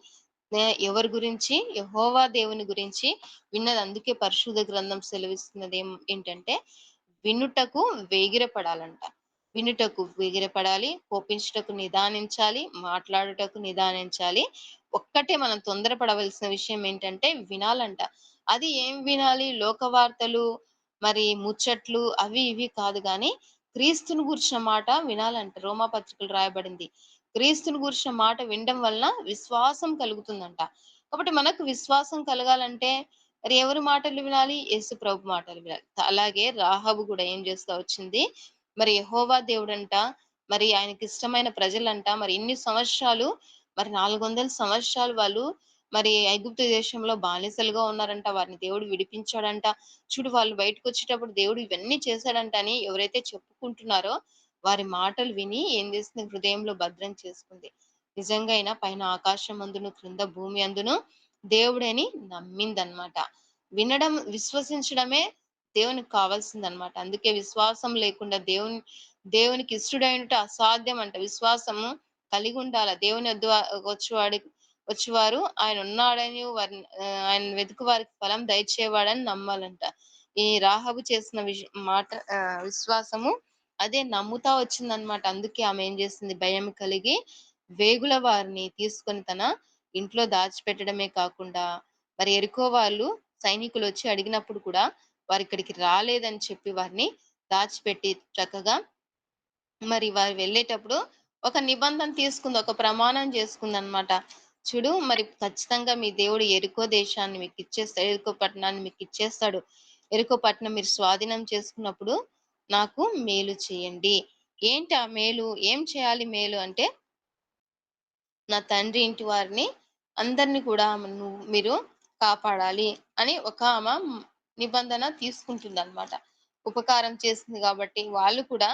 ఎవరి గురించి? యెహోవా దేవుని గురించి విన్నది. అందుకే పరిశుద్ధ గ్రంథం సెలవిస్తున్నది ఏంటంటే, వినుటకు వేగిరపడాలంట. వినుటకు వేగిరపడాలి, కోపించుటకు నిదానించాలి, మాట్లాడుటకు నిదానించాలి. ఒక్కటే మనం తొందరపడవలసిన విషయం ఏంటంటే వినాలంట. అది ఏం వినాలి? లోక వార్తలు, మరి ముచ్చట్లు అవి ఇవి కాదు గాని క్రీస్తుని గూర్చిన మాట వినాలంట. రోమాపత్రికలు రాయబడింది, క్రీస్తుని గూర్చిన మాట వినడం వలన విశ్వాసం కలుగుతుందంట. కాబట్టి మనకు విశ్వాసం కలగాలంటే మరి ఎవరి మాటలు వినాలి? యేసు ప్రభు మాటలు వినాలి. అలాగే రాహాబు గూడా ఏం చేస్తా వచ్చింది, మరి యెహోవా దేవుడంట, మరి ఆయనకిష్టమైన ప్రజలంట, మరి ఇన్ని సంవత్సరాలు, మరి 400 సంవత్సరాలు వాళ్ళు మరి ఐగుప్తు దేశంలో బానిసలుగా ఉన్నారంట. వారిని దేవుడు విడిపించాడంట. చూడు వాళ్ళు బయటకొచ్చేటప్పుడు దేవుడు ఇవన్నీ చేశాడంట అని ఎవరైతే చెప్పుకుంటున్నారో, వారి మాటలు విని ఏం చేసింది, హృదయంలో భద్రం చేసుకుంది. నిజంగా అయినా పైన ఆకాశం అందును, క్రింద భూమి అందును దేవుడని నమ్మిందనమాట. వినడం, విశ్వసించడమే దేవునికి కావాల్సిందనమాట. అందుకే విశ్వాసం లేకుండా దేవునికి ఇష్టడైనట అసాధ్యం అంట. విశ్వాసము కలిగి ఉండాల. దేవుని వద్ద వచ్చేవారు ఆయన ఉన్నాడని, ఆయన వెతుకు వారికి ఫలం దయచేవాడని నమ్మాలంట. ఈ రాహాబు చేసిన విశ్వాసము అదే నమ్ముతా వచ్చిందనమాట. అందుకే ఆమె ఏం చేసింది, భయం కలిగి వేగుల వారిని తీసుకొని తన ఇంట్లో దాచిపెట్టడమే కాకుండా, మరి యెరికో వాళ్ళు సైనికులొచ్చి అడిగినప్పుడు కూడా వారిక్కడికి రాలేదని చెప్పి వారిని దాచిపెట్టి చక్కగా మరి వారు వెళ్ళేటప్పుడు ఒక నిబంధన తీసుకుంది. ఒక ప్రమాణం చేసుకుందనమాట. చూడు మరి ఖచ్చితంగా మీ దేవుడు యెరికో దేశాన్ని మీకిచ్చేస్తాడు. యెరికో పట్టణాన్ని మీకిచ్చేస్తాడు. యెరికో పట్టణం మీరు స్వాధీనం చేసుకున్నప్పుడు నాకు మేలు చేయండి. ఏంటి ఆ మేలు? ఏం చేయాలి మేలు అంటే, నా తండ్రి ఇంటి వారిని అందరిని కూడా మీరు కాపాడాలి అని ఒక ఆమె నిబంధన తీసుకుంటుందన్నమాట. ఉపకారం చేసింది కాబట్టి వాళ్ళు కూడా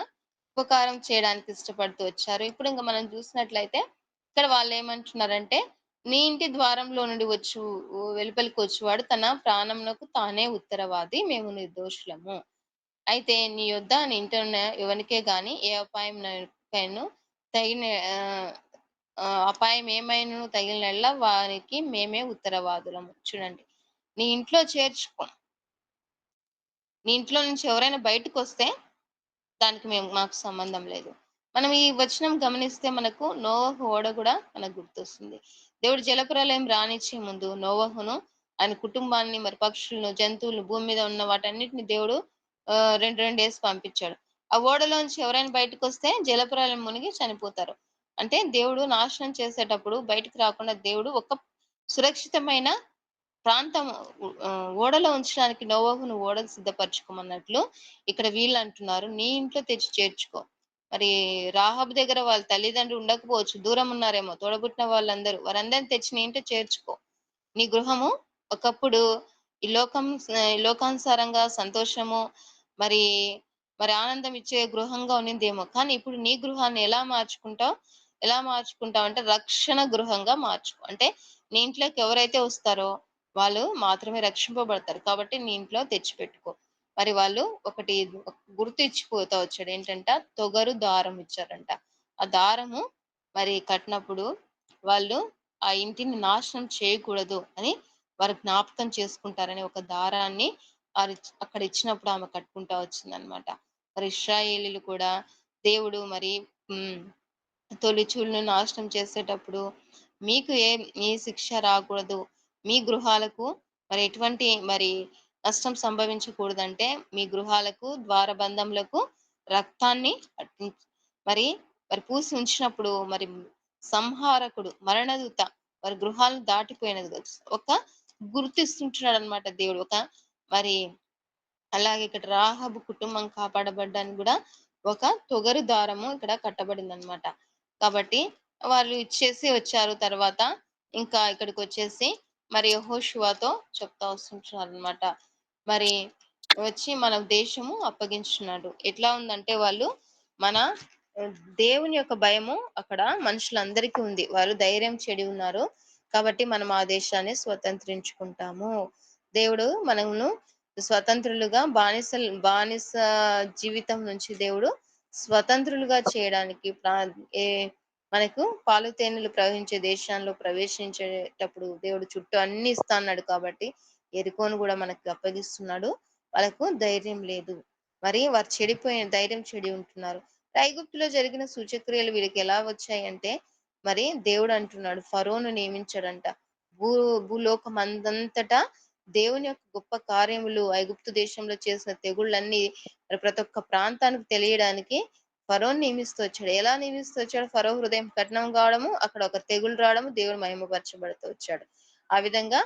ఉపకారం చేయడానికి ఇష్టపడుతూ వచ్చారు. ఇప్పుడు ఇంక మనం చూసినట్లయితే ఇక్కడ వాళ్ళేమంటున్నారంటే, నీ ఇంటి ద్వారంలో నుండి వెలుపలికి వచ్చువాడు తన ప్రాణమునకు తానే ఉత్తరవాది. మేము నిర్దోషులము. అయితే నీ యొద్ద నీ ఇంట ఉన్న ఎవనికే గాని ఏ అపాయమునకైను తగిన అపాయం ఏమైనను తగిలినెడల వారికి మేమే ఉత్తరవాదులము. చూడండి. నీ ఇంట్లో చేర్చుకో. నీ ఇంట్లో నుంచి ఎవరైనా బయటకొస్తే దానికి మాకు సంబంధం లేదు. మనం ఈ వచనం గమనిస్తే మనకు నోవహు ఓడ గూడా మనకు గుర్తొస్తుంది. దేవుడు జలప్రలయం రానిచ్చే ముందు నోవహును, ఆయన కుటుంబాన్ని, మరి పక్షులను, జంతువులను, భూమి మీద ఉన్న వాటన్నిటిని దేవుడు 2 డేస్ పంపించాడు. ఆ ఓడలోంచి ఎవరైనా బయటకొస్తే జలప్రలయం మునిగి చనిపోతారు. అంటే దేవుడు నాశనం చేసేటప్పుడు బయటికి రాకుండా దేవుడు ఒక సురక్షితమైన ప్రాంతం ఓడలో ఉంచడానికి నోవహును ఓడకు సిద్ధపరచుకోమన్నట్లు ఇక్కడ వీళ్ళంటున్నారు, నీ ఇంట్లో తెచ్చి చేర్చుకో. మరి రాహాబు దగ్గర వాళ్ళ తల్లిదండ్రులు ఉండకపోవచ్చు. దూరం ఉన్నారేమో. తోడబుట్టిన వాళ్ళందరూ. వారందరిని తెచ్చి నీ ఇంట చేర్చుకో. నీ గృహము ఒకప్పుడు ఈ లోకానుసారంగా సంతోషము, మరి మరి ఆనందం ఇచ్చే గృహంగా ఉన్నిందేమో. కానీ ఇప్పుడు నీ గృహాన్ని ఎలా మార్చుకుంటావంటే రక్షణ గృహంగా మార్చుకో. అంటే నీ ఇంట్లోకి ఎవరైతే వస్తారో వాళ్ళు మాత్రమే రక్షింపబడతారు. కాబట్టి నీ ఇంట్లో తెచ్చిపెట్టుకో. మరి వాళ్ళు ఒక గుర్తు ఇచ్చిపోతా వచ్చాడు. ఏంటంట, తొగరు దారం ఇచ్చారంట. ఆ దారము మరి కట్టినప్పుడు వాళ్ళు ఆ ఇంటిని నాశనం చేయకూడదు అని వారు జ్ఞాపకం చేసుకుంటారని ఒక దారాన్ని అక్కడ ఇచ్చినప్పుడు ఆమె కట్టుకుంటా వచ్చిందనమాట. మరి ఇశ్రాయేలీయులు కూడా దేవుడు మరి హ్మ్. తొలిచూలును నాశనం చేసేటప్పుడు మీకు ఏ శిక్ష రాకూడదు. మీ గృహాలకు మరి ఎటువంటి మరి నష్టం సంభవించకూడదంటే మీ గృహాలకు, ద్వారబంధములకు రక్తాన్ని మరి మరి పూసి ఉంచినప్పుడు మరి సంహారకుడు, మరణదూత వారి గృహాలను దాటిపోయినది ఒక గుర్తిస్తుంటున్నాడనమాట దేవుడు. మరి అలాగే ఇక్కడ రాహాబు కుటుంబం కాపాడబడ్డానికి గూడా ఒక తొగరు దారము ఇక్కడ కట్టబడిందనమాట. కాబట్టి వాళ్ళు ఇచ్చేసి వచ్చారు తర్వాత. ఇంకా ఇక్కడికొచ్చేసి మరి యెహోషువతో చెప్తా వస్తుంటున్నారనమాట. మరి వచ్చి మన దేశము అప్పగించున్నాడు. ఎట్లా ఉందంటే వాళ్ళు మన దేవుని యొక్క భయము అక్కడ మనుషులందరికీ ఉంది. వారు ధైర్యం చెడి ఉన్నారు. కాబట్టి మనం ఆ దేశాన్ని స్వతంత్రించుకుంటాము. దేవుడు మనమును స్వతంత్రులుగా బానిస జీవితం నుంచి దేవుడు స్వతంత్రులుగా చేయడానికి ఏ మనకు పాలు తేనెలు ప్రవహించే దేశంలో ప్రవేశించేటప్పుడు దేవుడు చుట్టూ అన్ని ఇస్తా అన్నాడు కాబట్టి యెరికోను కూడా మనకి అప్పగిస్తున్నాడు. వాళ్ళకు ధైర్యం లేదు. మరి వారు ధైర్యం చెడి ఉంటున్నారు. ఐగుప్తులో జరిగిన సూచక్రియలు వీళ్ళకి ఎలా వచ్చాయంటే, మరి దేవుడు అంటున్నాడు ఫరోను నియమించాడంట. భూ భూలోకం అందంతటా దేవుని యొక్క గొప్ప కార్యములు ఐగుప్తు దేశంలో చేసిన తెగుళ్ళన్నీ మరి ప్రతి ఒక్క ప్రాంతానికి తెలియడానికి ఫరోను నియమిస్తూ వచ్చాడు. ఎలా నియమిస్తూ వచ్చాడు? ఫరో హృదయం కఠినం కావడము, అక్కడ ఒక తెగులు రావడము, దేవుడు మహిమపరచబడుతూ వచ్చాడు. ఆ విధంగా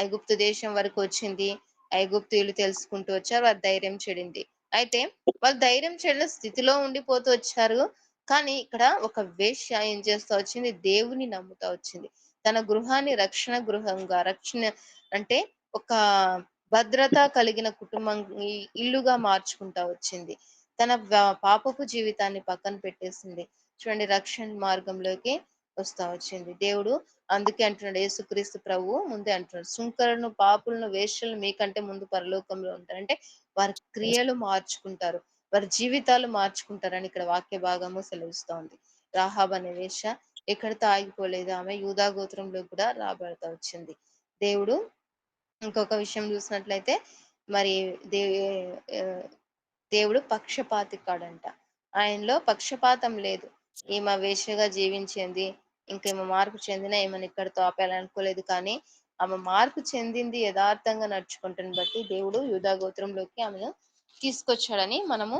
ఐగుప్తు దేశం వరకు వచ్చింది. ఐగుప్తీయులు తెలుసుకుంటూ వచ్చారు. వారి ధైర్యం చెడింది. అయితే వాళ్ళు ధైర్యం చెడిన స్థితిలో ఉండిపోతూ వచ్చారు. కానీ ఇక్కడ ఒక వేశ్య ఏం చేస్తా వచ్చింది? దేవుని నమ్ముతా వచ్చింది. తన గృహాన్ని రక్షణ గృహంగా అంటే ఒక భద్రత కలిగిన కుటుంబం ఇల్లుగా మార్చుకుంటా వచ్చింది. తన పాపపు జీవితాన్ని పక్కన పెట్టేసింది. చూడండి, రక్షణ మార్గంలోకి వస్తా వచ్చింది. దేవుడు అందుకే అంటున్నాడు, యేసుక్రీస్తు ప్రభువు ముందే అంటున్నాడు, సుంకరులను, పాపులను, వేశ్యలను మీకంటే ముందు పరలోకంలో ఉంటారు. అంటే వారి క్రియలు మార్చుకుంటారు, వారి జీవితాలు మార్చుకుంటారని ఇక్కడ వాక్య భాగము సెలవిస్తా ఉంది. రాహాబ్ అనే వేశ్య ఎక్కడితో ఆగిపోలేదు. ఆమె యూదా గోత్రంలో కూడా రాబడతా వచ్చింది. దేవుడు ఇంకొక విషయం చూసినట్లయితే మరి దే ఆహ్, దేవుడు పక్షపాతి కాడంట. ఆయనలో పక్షపాతం లేదు. ఈమె వేశ్యగా జీవించింది, ఇంకేమో మార్పు చెందినా ఈమెను ఇక్కడితో ఆపేయాలనుకోలేదు. కానీ ఆమె మార్పు చెందింది యథార్థంగా నడుచుకుంటను బట్టి దేవుడు యూదా గోత్రంలోకి ఆమెను తీసుకొచ్చాడని మనము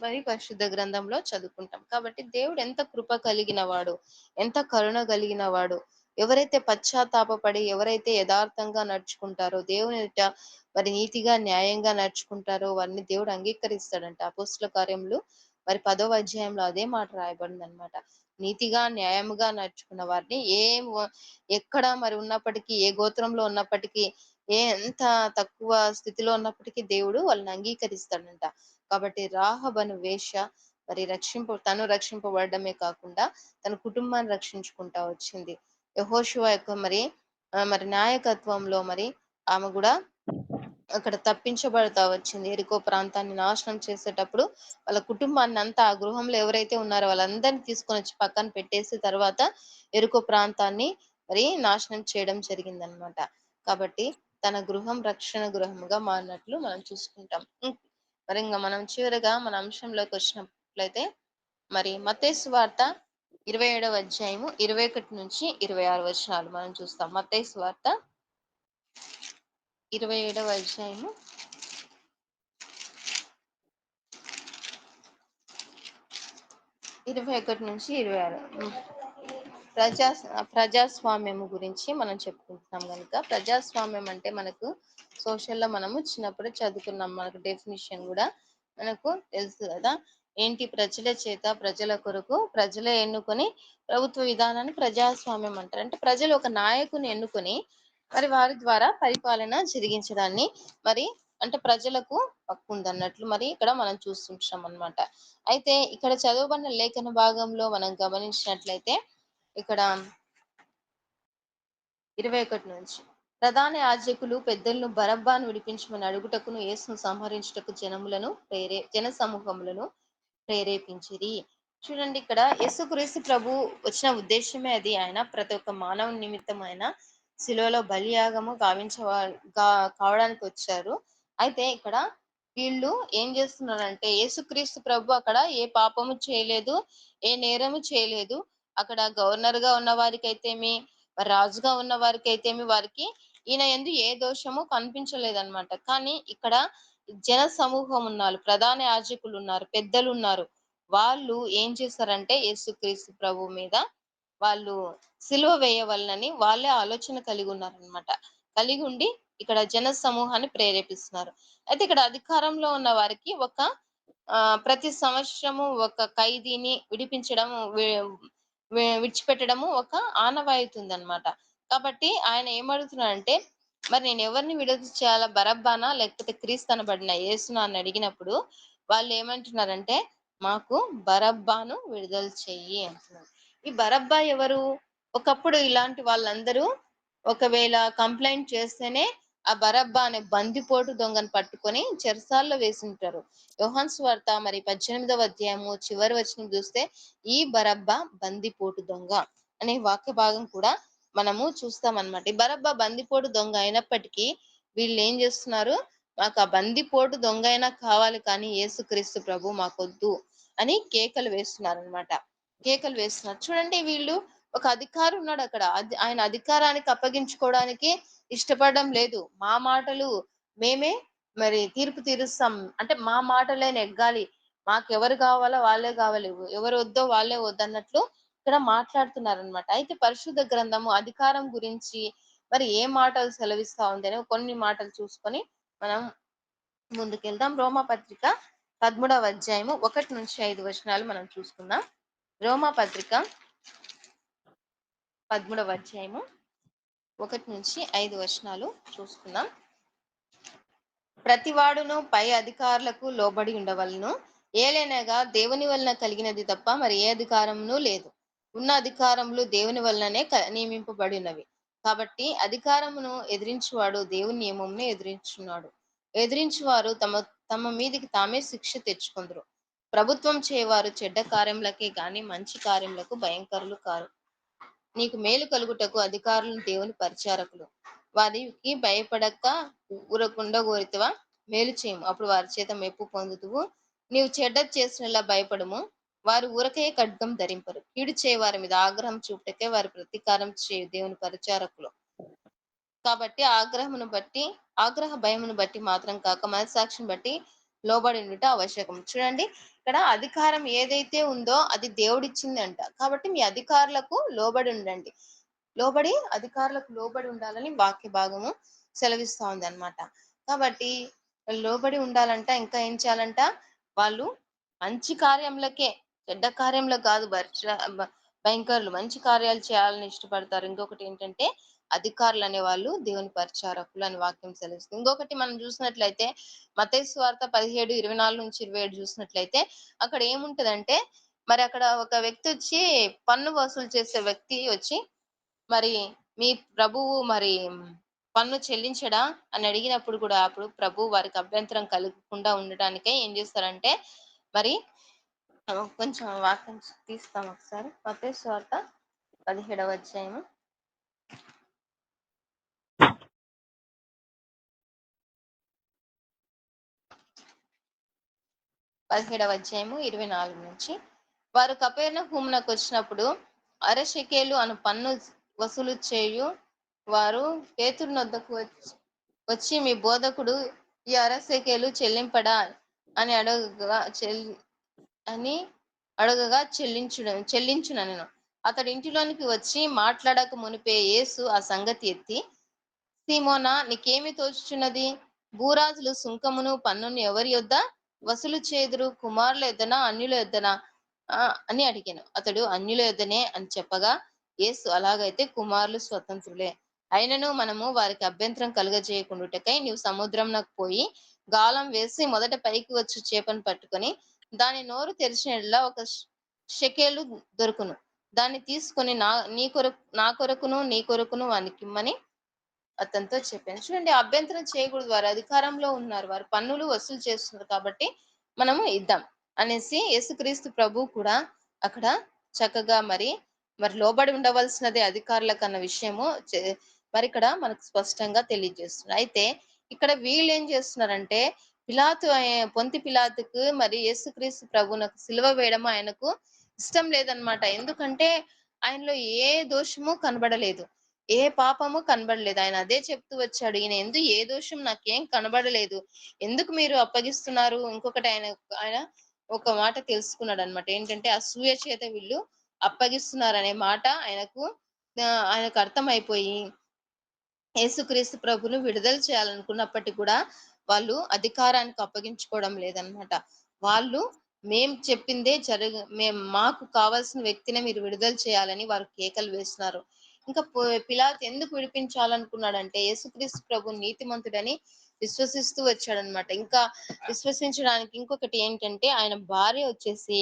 మరి పరిశుద్ధ గ్రంథంలో చదువుకుంటాం. కాబట్టి దేవుడు ఎంత కృప కలిగిన వాడు, ఎంత కరుణ కలిగిన వాడు. ఎవరైతే పశ్చాత్తాపపడి, ఎవరైతే యథార్థంగా నడుచుకుంటారో, దేవుని ఎదుట మరి నీతిగా, న్యాయంగా నడుచుకుంటారో వారిని దేవుడు అంగీకరిస్తాడంట. అపోస్తల కార్యములు మరి 10వ అధ్యాయంలో అదే మాట రాయబడిందనమాట. నీతిగా, న్యాయముగా నడుచుకున్న వారిని ఎక్కడ మరి ఉన్నప్పటికీ, ఏ గోత్రంలో ఉన్నప్పటికీ, ఎంత తక్కువ స్థితిలో ఉన్నప్పటికీ దేవుడు వాళ్ళని అంగీకరిస్తాడంట. కాబట్టి రాహాబు అను వేశ్య మరి తను రక్షింపబడడమే కాకుండా తన కుటుంబాన్ని రక్షించుకుంటా వచ్చింది. యెహోషువ యొక్క మరి నాయకత్వంలో మరి ఆమె కూడా అక్కడ తప్పించబడతా వచ్చింది. యెరికో ప్రాంతాన్ని నాశనం చేసేటప్పుడు వాళ్ళ కుటుంబాన్ని అంతా, ఆ గృహంలో ఎవరైతే ఉన్నారో వాళ్ళందరిని తీసుకొనొచ్చి పక్కన పెట్టేసి తర్వాత యెరికో ప్రాంతాన్ని మరి నాశనం చేయడం జరిగిందనమాట. కాబట్టి తన గృహం రక్షణ గృహంగా మారినట్లు మనం చూసుకుంటాం. మరి ఇంగ మనం చివరగా మన అంశంలోకి వచ్చినట్లయితే మరి మత్తయి సువార్త 27వ అధ్యాయము 21-26 వచనాలు మనం చూస్తాం. మత్తయి సువార్త 27వ అధ్యాయము 21-26. ప్రజా ప్రజాస్వామ్యము గురించి మనం చెప్పుకుంటున్నాం గనుక, ప్రజాస్వామ్యం అంటే మనకు సోషల్‌లో మనము చిన్నప్పుడు చదువుకున్నాం. మనకు డెఫినిషన్ గూడా మనకు తెలుసు గదా! ఏంటి? ప్రజల చేత, ప్రజల కొరకు, ప్రజలే ఎన్నుకొని ప్రభుత్వ విధానాన్ని ప్రజాస్వామ్యం అంటారు. అంటే ప్రజలు ఒక నాయకుని ఎన్నుకొని మరి వారి ద్వారా పరిపాలన జరిగించడాన్ని మరి అంటే ప్రజలకు హక్కుందన్నట్లు మరి ఇక్కడ మనం చూస్తుంటామనమాట. అయితే ఇక్కడ చదవబడిన లేఖన భాగంలో మనం గమనించినట్లయితే ఇక్కడ 21 నుంచి, ప్రధాన యాజకులు పెద్దలను బరబ్బను విడిపించమని అడుగుటకును, యేసును సంహరించుటకు జన సమూహములను ప్రేరేపించిరి. చూడండి, ఇక్కడ యేసుక్రీస్తు ప్రభు వచ్చిన ఉద్దేశమే అది. ఆయన ప్రతి ఒక్క మానవుని నిమిత్తం ఆయన శిలువలో బలియాగము కావడానికి వచ్చారు. అయితే ఇక్కడ వీళ్ళు ఏం చేస్తున్నారంటే, యేసుక్రీస్తు ప్రభు అక్కడ ఏ పాపము చేయలేదు, ఏ నేరము చేయలేదు. అక్కడ గవర్నర్ గా ఉన్న వారికైతేమి, రాజుగా ఉన్న వారికైతేమి, వారికి ఈయన యందు ఏ దోషము కనిపించలేదన్నమాట. కానీ ఇక్కడ జన సమూహం ఉన్నారు, ప్రధాన యాజకులు ఉన్నారు, పెద్దలు ఉన్నారు. వాళ్ళు ఏం చేశారంటే యేసుక్రీస్తు ప్రభు మీద వాళ్ళు సిలువ వేయవలనని వాళ్ళే ఆలోచన కలిగి ఉన్నారనమాట. కలిగి ఉండి ఇక్కడ జన సమూహాన్ని ప్రేరేపిస్తున్నారు. అయితే ఇక్కడ అధికారంలో ఉన్న వారికి ప్రతి సంవత్సరము ఒక ఖైదీని విడిపించడం, విడిచిపెట్టడము ఒక ఆనవాయితీ ఉందన్నమాట. కాబట్టి ఆయన ఏమడుగుతున్నాడంటే, మరి నేను ఎవరిని విడుదల చేయాలా? బరబ్బనా లేకపోతే క్రీస్తు అనబడిన యేసునా అని అడిగినప్పుడు వాళ్ళు ఏమంటున్నారంటే, మాకు బరబ్బను విడుదల చెయ్యి అంటున్నారు. ఈ బరబ్బా ఎవరు? ఒకప్పుడు ఇలాంటి వాళ్ళందరూ ఒకవేళ కంప్లైంట్ చేస్తేనే ఆ బరబ్బా అనే బందిపోటు దొంగను పట్టుకొని చెరసాల్లో వేసింటారు. యోహాను సువార్త మరి 18వ అధ్యాయము చివరి వచనం చూస్తే, ఈ బరబ్బా బందిపోటు దొంగ అనే వాక్య భాగం కూడా మనము చూస్తామన్నమాట. ఈ బరబ్బా బందిపోటు దొంగ అయినప్పటికీ వీళ్ళు ఏం చేస్తున్నారు? మాకు ఆ బందిపోటు దొంగ అయినా కావాలి, కానీ యేసుక్రీస్తు ప్రభు మాకొద్దు అని కేకలు వేస్తున్నారన్నమాట. కేకలు వేస్తున్నారు. చూడండి, వీళ్ళు ఒక అధికారి ఉన్నాడు అక్కడ. ఆయన అధికారానికి అప్పగించుకోవడానికి ఇష్టపడడం లేదు. మా మాటలు మేమే మరి తీర్పు తీరుస్తాం. అంటే మా మాటలే నెగ్గాలి. మాకెవరు కావాలో వాళ్ళే కావాలి. ఎవరు వద్దో వాళ్ళే వద్దన్నట్లు ఇక్కడ మాట్లాడుతున్నారనమాట. అయితే పరిశుద్ధ గ్రంథము అధికారం గురించి, మరి ఏ మాటలు సెలవిస్తా ఉంది అని కొన్ని మాటలు చూసుకొని మనం ముందుకెళ్దాం. రోమాపత్రిక 13వ అధ్యాయము 1-5 వచనాలు మనం చూసుకుందాం. రోమాపత్రిక 13వ అధ్యాయము 1-5 వచనాలు చూసుకుందాం. ప్రతివాడును పై అధికారులకు లోబడి ఉండవలెను. ఏలైనగా దేవుని వలన కలిగినది తప్ప మరి ఏ అధికారమును లేదు. ఉన్న అధికారములు దేవుని వలననే నియమింపబడినవి. కాబట్టి అధికారమును ఎదిరించువాడు దేవుని నియమమును ఎదిరించున్నాడు. ఎదిరించువారు తమ తమ మీదికి తామే శిక్ష తెచ్చుకొందురు. ప్రభుత్వం చేయవారు చెడ్డ కార్యములకే గాని మంచి కార్యములకు భయంకరులు కారు. నీకు మేలు కలుగుటకు అధికారులు దేవుని పరిచారకులు. వారికి భయపడక ఊరకుండా కోరితవా? మేలు చేయము, అప్పుడు వారి చేత మెప్పు పొందుతువు. నీవు చెడ్డది చేసినలా భయపడము. వారు ఊరకే ఖడ్గం ధరింపరు. కీడు చేయ వారి మీద ఆగ్రహం చూపుటకే వారి ప్రతీకారం చేయు దేవుని పరిచారకులు. కాబట్టి ఆగ్రహ భయమును బట్టి మాత్రం కాక మనస్సాక్షిని బట్టి లోబడి ఉండుట ఆవశ్యకం. చూడండి, ఇక్కడ అధికారం ఏదైతే ఉందో అది దేవుడిచ్చింది అంట. కాబట్టి మీ అధికారులకు లోబడి ఉండండి. అధికారులకు లోబడి ఉండాలని వాక్య భాగము సెలవిస్తా ఉంది అన్నమాట. కాబట్టి లోబడి ఉండాలంట. ఇంకా ఏం చేయాలంట? వాళ్ళు మంచి కార్యములకే, చెడ్డ కార్యములకు కాదు. భయంకరులు మంచి కార్యాలు చేయాలని ఇష్టపడతారు. ఇంకొకటి ఏంటంటే అధికారులు అనే వాళ్ళు దేవుని పరిచారకులు అని వాక్యం సెలవిస్తుంది. ఇంకొకటి మనం చూసినట్లయితే మత్తయి సువార్త 17:24-27 చూసినట్లయితే అక్కడ ఏముంటదంటే, మరి అక్కడ ఒక వ్యక్తి వచ్చి పన్ను వసూలు చేసే వ్యక్తి వచ్చి, మరి మీ ప్రభువు మరి పన్ను చెల్లించడా అని అడిగినప్పుడు కూడా అప్పుడు ప్రభు వారికి అభ్యంతరం కలగకుండా ఉండటానికే ఏం చేస్తారంటే, మరి కొంచెం వాక్యం తీస్తాం ఒకసారి. మత్తయి సువార్త 17వ అధ్యాయము 24 నుంచి. వారు కపెర్నహూమునకు వచ్చినప్పుడు అరశెకేలు అను పన్ను వసూలు చేయు వారు పేతురు నొద్దకు వచ్చి మీ బోధకుడు ఈ అరశెకేలు చెల్లింపడా అని అడగగా చెల్లించునెను. అతడు ఇంటిలోనికి వచ్చి మాట్లాడక మునిపే యేసు ఆ సంగతి ఎత్తి, సీమోనా, నీకేమి తోచుచున్నది? భూరాజులు సుంకమును పన్నును ఎవరి యొద్ద వసూలు చేదురు? కుమారుల యొద్దనా అన్యుల యొద్దనా అని అడిగాను. అతడు అన్యుల యొద్దనే అని చెప్పగా, యేసు అలాగైతే కుమారులు స్వతంత్రులే. అయినను మనము వారికి అభ్యంతరం కలుగజేయకుండుటకై నీవు సముద్రంలోకి పోయి గాలం వేసి మొదట పైకి వచ్చి చేపను పట్టుకొని దాని నోరు తెరిచిన ఒక షెకేలు దొరుకును. దాన్ని తీసుకొని నా కొరకును నీ కొరకును వానికిమ్మని అతనితో చెప్పాను. చూడండి, అభ్యంతరం చేయకూడదు. వారు అధికారంలో ఉన్నారు, వారు పన్నులు వసూలు చేస్తున్నారు, కాబట్టి మనము ఇద్దాం అనేసి యేసుక్రీస్తు ప్రభు కూడా అక్కడ చక్కగా మరి లోబడి ఉండవలసినదే అధికారులకు అన్న విషయము మరి ఇక్కడ మనకు స్పష్టంగా తెలియజేస్తున్నారు. అయితే ఇక్కడ వీళ్ళు ఏం చేస్తున్నారంటే, పొంతి పిలాతుకు మరి యేసుక్రీస్తు ప్రభునకు సిలువ వేయడం ఆయనకు ఇష్టం లేదనమాట. ఎందుకంటే ఆయనలో ఏ దోషము కనబడలేదు, ఏ పాపము కనబడలేదు. ఆయన అదే చెప్తూ వచ్చాడు, ఈయన ఏ దోషం నాకేం కనబడలేదు, ఎందుకు మీరు అప్పగిస్తున్నారు? ఇంకొకటి ఆయన ఒక మాట తెలుసుకున్నాడు అనమాట. ఏంటంటే అసూయ చేత వీళ్ళు అప్పగిస్తున్నారు అనే మాట ఆయనకు అర్థమైపోయి యేసుక్రీస్తు ప్రభును విడుదల చేయాలనుకున్నప్పటికీ కూడా వాళ్ళు అధికారానికి అప్పగించుకోవడం లేదనమాట. వాళ్ళు చెప్పిందే మాకు కావాల్సిన వ్యక్తినే మీరు విడుదల చేయాలని వారు కేకలు వేస్తున్నారు. ఇంకా పిలాతు ఎందుకు విడిపించాలనుకున్నాడంటే యేసుక్రీస్తు ప్రభు నీతిమంతుడని విశ్వసిస్తూ వచ్చాడనమాట. ఇంకా విశ్వసించడానికి ఇంకొకటి ఏంటంటే, ఆయన భార్య వచ్చేసి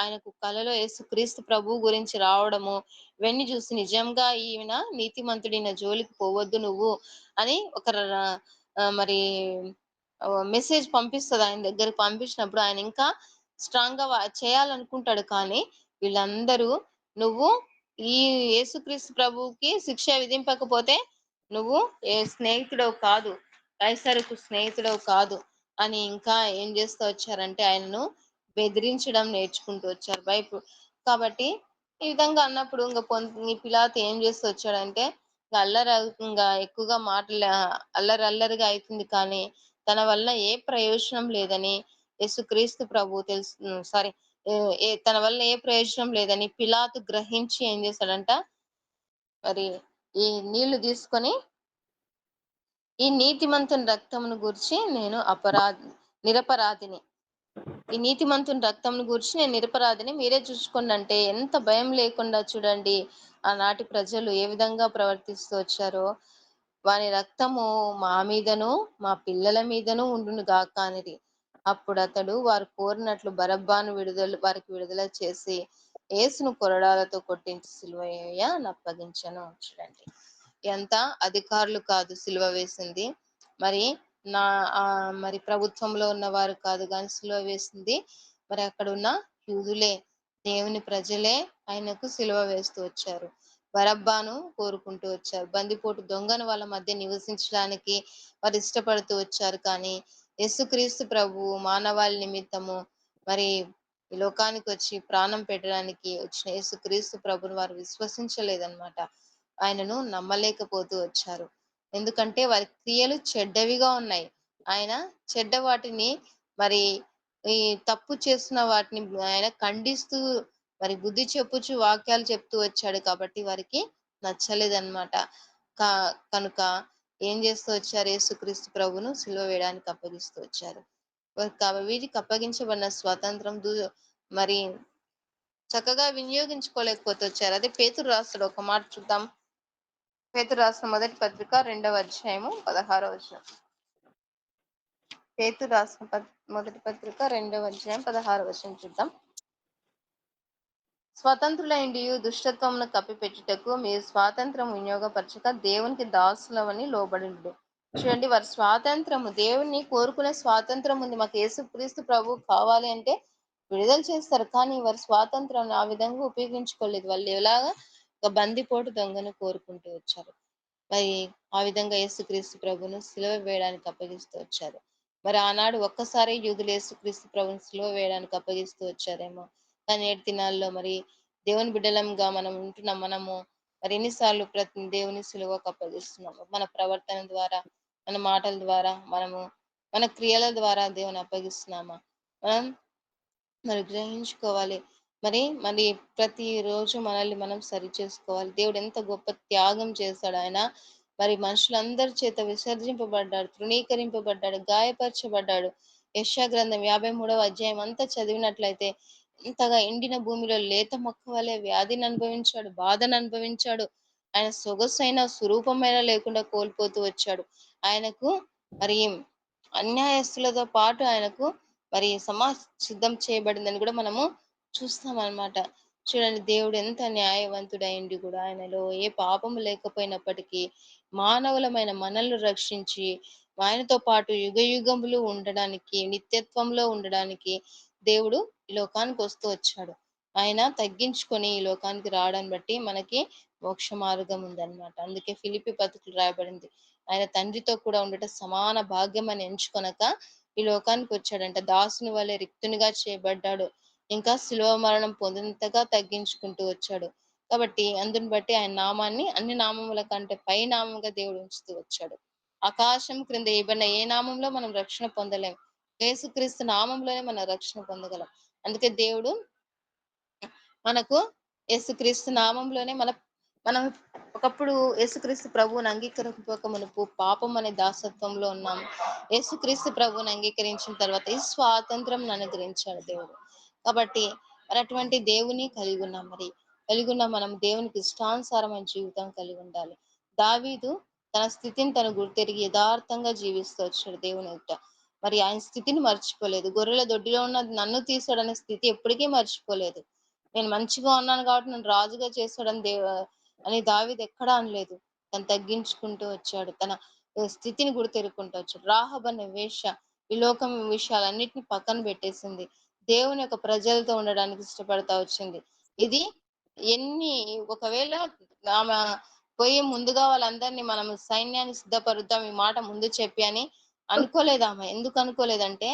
ఆయనకు కలలో యేసుక్రీస్తు ప్రభు గురించి రావడము ఇవన్నీ చూసి, నిజంగా ఈయన నీతిమంతుడిన జోలికి పోవద్దు నువ్వు అని ఒక మరి మెసేజ్ పంపిస్తుంది. ఆయన దగ్గరికి పంపించినప్పుడు ఆయన ఇంకా స్ట్రాంగ్ గా చేయాలనుకుంటాడు. కానీ వీళ్ళందరూ నువ్వు ఈ యేసుక్రీస్తు ప్రభువుకి శిక్ష విధింపకపోతే నువ్వు స్నేహితుడవు కాదు, కైసరుకు స్నేహితుడవు కాదు అని ఇంకా ఏం చేస్తూ వచ్చారంటే ఆయనను బెదిరించడం నేర్చుకుంటూ వచ్చారు. కాబట్టి ఈ విధంగా అన్నప్పుడు ఈ పిలాతు ఏం చేస్తూ వచ్చాడంటే, ఇంకా ఎక్కువగా అల్లరిగా అవుతుంది, కానీ తన వల్ల ఏ ప్రయోజనం లేదని యేసుక్రీస్తు ప్రభు తన వల్ల ఏ ప్రయోజనం లేదని పిలాతు గ్రహించి ఏం చేశాడంట, మరి ఈ నీళ్లు తీసుకొని ఈ నీతిమంతుని రక్తమును గూర్చి నేను నిరపరాధిని. ఈ నీతిమంతుని రక్తంను గూర్చి నేను నిరపరాధిని. మీరే చూసుకోండి అంటే ఎంత భయం లేకుండా చూడండి ఆనాటి ప్రజలు ఏ విధంగా ప్రవర్తిస్తూ వచ్చారో. వాని రక్తము మా మీదను, మా పిల్లల మీదను ఉండును గాక అనిరి. అప్పుడతడు వారు కోరినట్లు బరబ్బను వారికి విడుదల చేసి యేసును కొరడాలతో కొట్టించి సిలువ నప్పగించెను. చూడండి. ఎంత అధికారులు కాదు సిలువ వేసింది. మరి మరి ప్రభుత్వంలో ఉన్నవారు కాదు గాని సిలువ వేసింది మరి అక్కడున్న యూదులే, దేవుని ప్రజలే ఆయనకు సిలువ వేస్తూ వచ్చారు. బరబ్బను కోరుకుంటూ వచ్చారు. బందిపోటు దొంగను వాళ్ళ మధ్య నివసించడానికి వారు ఇష్టపడుతూ వచ్చారు. కానీ యేసుక్రీస్తు ప్రభువు మానవాళి నిమిత్తము మరి ఈ లోకానికి వచ్చి ప్రాణం పెట్టడానికి వచ్చిన యేసుక్రీస్తు ప్రభుని వారు విశ్వసించలేదన్నమాట. ఆయనను నమ్మలేకపోతూ వచ్చారు. ఎందుకంటే వారి క్రియలు చెడ్డవిగా ఉన్నాయి. ఆయన చెడ్డ వాటిని మరి ఈ తప్పు చేస్తున్న వాటిని ఆయన ఖండిస్తూ మరి బుద్ధి చెప్పుచు వాక్యాలు చెప్తూ వచ్చాడు కాబట్టి వారికి నచ్చలేదన్నమాట. క కనుక ఏం చేస్తూ వచ్చారు? యేసుక్రీస్తు ప్రభువును సిలువ వేయడానికి అప్పగిస్తూ వచ్చారు. వీరికి అప్పగించబడిన స్వాతంత్రం మరి చక్కగా వినియోగించుకోలేకపోతూ వచ్చారు. అదే పేతురు రాస్తాడు, ఒక మాట చూద్దాం. పేతురు రాసిన మొదటి పత్రిక 2వ అధ్యాయము 16వ వచనం. పేతురు రాసిన మొదటి పత్రిక 2వ అధ్యాయం 16వ వచనం చూద్దాం. స్వతంత్రులైండియు దుష్టత్వమును కప్పిపెట్టుటకు మీరు స్వాతంత్రం వినియోగపరచక దేవునికి దాసులవని లోబడిండు. చూడండి, వారి స్వాతంత్రము, దేవుణ్ణి కోరుకునే స్వాతంత్రం ఉంది. మాకు యేసుక్రీస్తు ప్రభు కావాలి అంటే విడుదల చేస్తారు. కానీ వారి స్వాతంత్రం ఆ విధంగా ఉపయోగించుకోలేదు. వాళ్ళు ఎలాగా ఒక బందిపోటు దొంగను కోరుకుంటూ వచ్చారు. మరి ఆ విధంగా యేసుక్రీస్తు ప్రభును సిలువ వేయడానికి అప్పగిస్తూ వచ్చారు. మరి ఆనాడు ఒక్కసారి యూదులు యేసుక్రీస్తు ప్రభుని సిలువ వేయడానికి అప్పగిస్తూ వచ్చారేమో. కానీ నేటి దినాల్లో మరి దేవుని బిడ్డలంగా మనం ఉంటున్నాం. మనము మరి ఎన్నిసార్లు ప్రతి దేవుని సిలువకు అప్పగిస్తున్నాము. మన ప్రవర్తన ద్వారా, మన మాటల ద్వారా, మన క్రియల ద్వారా దేవుని అప్పగిస్తున్నామా? మనం మరి గ్రహించుకోవాలి. మరి ప్రతిరోజు మనల్ని మనం సరి చేసుకోవాలి. దేవుడు ఎంత గొప్ప త్యాగం చేశాడు. ఆయన మరి మనుషులందరి చేత విసర్జింపబడ్డాడు, తృణీకరింపబడ్డాడు, గాయపరచబడ్డాడు. యెషయా గ్రంథం 53వ అధ్యాయం అంతా చదివినట్లయితే ఇంతగా ఎండిన భూమిలో లేత మొక్క వలె వ్యాధిని అనుభవించాడు, బాధను అనుభవించాడు. ఆయన సొగసైన స్వరూపమైన లేకుండా కోల్పోతూ వచ్చాడు. ఆయనకు మరి అన్యాయస్తులతో పాటు ఆయనకు మరి సిద్ధం చేయబడిందని కూడా మనము చూస్తామన్నమాట. చూడండి, దేవుడు ఎంత న్యాయవంతుడైండి కూడా ఆయనలో ఏ పాపము లేకపోయినప్పటికీ మానవులమైన మనల్ని రక్షించి ఆయనతో పాటు యుగయుగములు ఉండడానికి, నిత్యత్వంలో ఉండడానికి దేవుడు ఈ లోకానికి వస్తూ వచ్చాడు. ఆయన తగ్గించుకొని ఈ లోకానికి రావడాన్ని బట్టి మనకి మోక్ష మార్గం ఉందన్నమాట. అందుకే ఫిలిప్పీ పత్రికలో రాయబడింది, ఆయన తండ్రితో కూడా ఉండట సమాన భాగ్యం అని ఎంచుకొనక ఈ లోకానికి వచ్చాడంట. దాసుని వలె రిక్తునిగా చేయబడ్డాడు. ఇంకా శిలువ మరణం పొందినంతగా తగ్గించుకుంటూ వచ్చాడు. కాబట్టి అందుని బట్టి ఆయన నామాన్ని అన్ని నామముల కంటే పై నామంగా దేవుడు ఉంచుతూ వచ్చాడు. ఆకాశం క్రింద ఇవ్వబడిన ఏ నామంలో మనం రక్షణ పొందలేం. యేసుక్రీస్తు నామంలోనే మనం రక్షణ పొందగలం. అందుకే దేవుడు మనకు యేసుక్రీస్తు నామంలోనే మనం ఒకప్పుడు యేసుక్రీస్తు ప్రభువుని అంగీకరించక మునుపు పాపం అనే దాసత్వంలో ఉన్నాం. యేసుక్రీస్తు ప్రభువుని అంగీకరించిన తర్వాత ఈ స్వాతంత్రం అనుగ్రహించాడు దేవుడు. కాబట్టి మరి అటువంటి దేవుని కలిగి ఉన్న మనం దేవునికి ఇష్టానుసారమైన జీవితం కలిగి ఉండాలి. దావీదు తన స్థితిని తను గుర్తెరిగి యథార్థంగా జీవిస్తూ వచ్చాడు దేవుని ఎదుట. మరి ఆయన స్థితిని మర్చిపోలేదు. గొర్రెల దొడ్డిలో ఉన్న నన్ను తీసాడనే స్థితి ఎప్పటికీ మర్చిపోలేదు. నేను మంచిగా ఉన్నాను కాబట్టి నన్ను రాజుగా చేశాడని అని దావీదు ఎక్కడా అనలేదు. తను తగ్గించుకుంటూ వచ్చాడు. తన స్థితిని గుర్తెరుక్కుంటూ వచ్చాడు. రాహాబు అనే వేశ్య ఈ లోకం విషయాలన్నిటిని పక్కన పెట్టేసింది. దేవుని యొక్క ప్రజలతో ఉండడానికి ఇష్టపడతా వచ్చింది. ఇది ఒకవేళ ఆమె పోయి ముందుగా వాళ్ళందరినీ మనం సైన్యాన్ని సిద్ధపరుద్దాం ఈ మాట ముందు చెప్పి అని అనుకోలేదు ఆమె. ఎందుకు అనుకోలేదంటే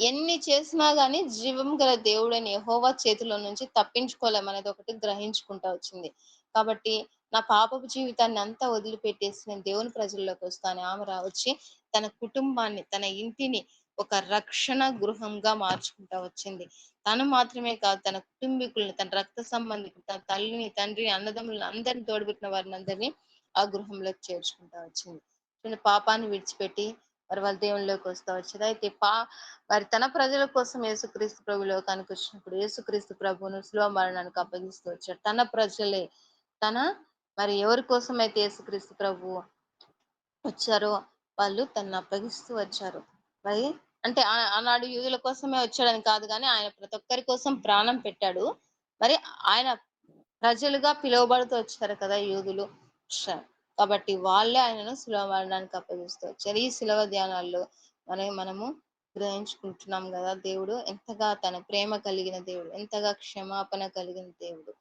ఎన్ని చేసినా గాని జీవం గల దేవుడైన యెహోవా చేతిలో నుంచి తప్పించుకోలేమనేది ఒకటి గ్రహించుకుంటా వచ్చింది. కాబట్టి నా పాపపు జీవితాన్ని అంతా వదిలిపెట్టేసి నేను దేవుని ప్రజల్లోకి వస్తాను. ఆమె వచ్చి తన కుటుంబాన్ని, తన ఇంటిని ఒక రక్షణ గృహంగా మార్చుకుంటా వచ్చింది. తను మాత్రమే కాదు, తన కుటుంబీకుల్ని, తన రక్త సంబంధికులు, తన తల్లిని, తండ్రిని, అన్నదమ్ములను అందరిని తోడుబుట్టిన వారిని అందరినీ ఆ గృహంలోకి చేర్చుకుంటా వచ్చింది. చూడండి పాపాన్ని విడిచిపెట్టి మరి వాళ్ళ దేవునిలోకి వస్తా వచ్చేది. అయితే మరి తన ప్రజల కోసం యేసుక్రీస్తు ప్రభు లోకానికి వచ్చినప్పుడు యేసుక్రీస్తు ప్రభువును శిలువ మరణానికి అప్పగిస్తూ వచ్చాడు. తన ప్రజలే తన మరి ఎవరి కోసమైతే యేసుక్రీస్తు ప్రభువు వచ్చారో వాళ్ళు తనను అప్పగిస్తూ వచ్చారు. మరి అంటే ఆనాడు యూదుల కోసమే వచ్చాడని కాదు గానీ, ఆయన ప్రతి ఒక్కరి కోసం ప్రాణం పెట్టాడు. మరి ఆయన ప్రజలుగా పిలువబడుతూ వచ్చారు కదా యూదులు. ష కాబట్టి వాళ్ళే ఆయనను శిలువ మరణానికి అప్పగిస్తూ వచ్చారు. ఈ శిలువ ధ్యానాల్లో మనము గ్రహించుకుంటున్నాం గదా! దేవుడు ఎంతగా తన ప్రేమ కలిగిన దేవుడు, ఎంతగా క్షమాపణ కలిగిన దేవుడు,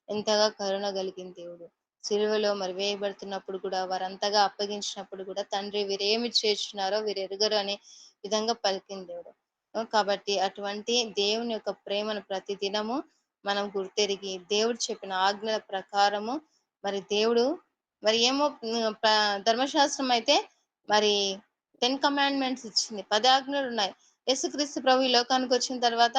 ఎంతగా కరుణ కలిగిన దేవుడు. సిలువలో మరి వేయబడుతున్నప్పుడు కూడా వారంతగా అప్పగించినప్పుడు కూడా తండ్రి వీరేమి చేస్తున్నారో వీరెరుగరు అనే విధంగా పలికిన దేవుడు. కాబట్టి అటువంటి దేవుని యొక్క ప్రేమను ప్రతి దినము మనం గుర్తెరిగి దేవుడు చెప్పిన ఆజ్ఞల ప్రకారము మరి దేవుడు మరి ఏమో ధర్మశాస్త్రం అయితే మరి 10 కమాండ్మెంట్స్ ఇచ్చింది. 10 ఆజ్ఞలు ఉన్నాయి. యేసుక్రీస్తు ప్రభు ఈ లోకానికి వచ్చిన తర్వాత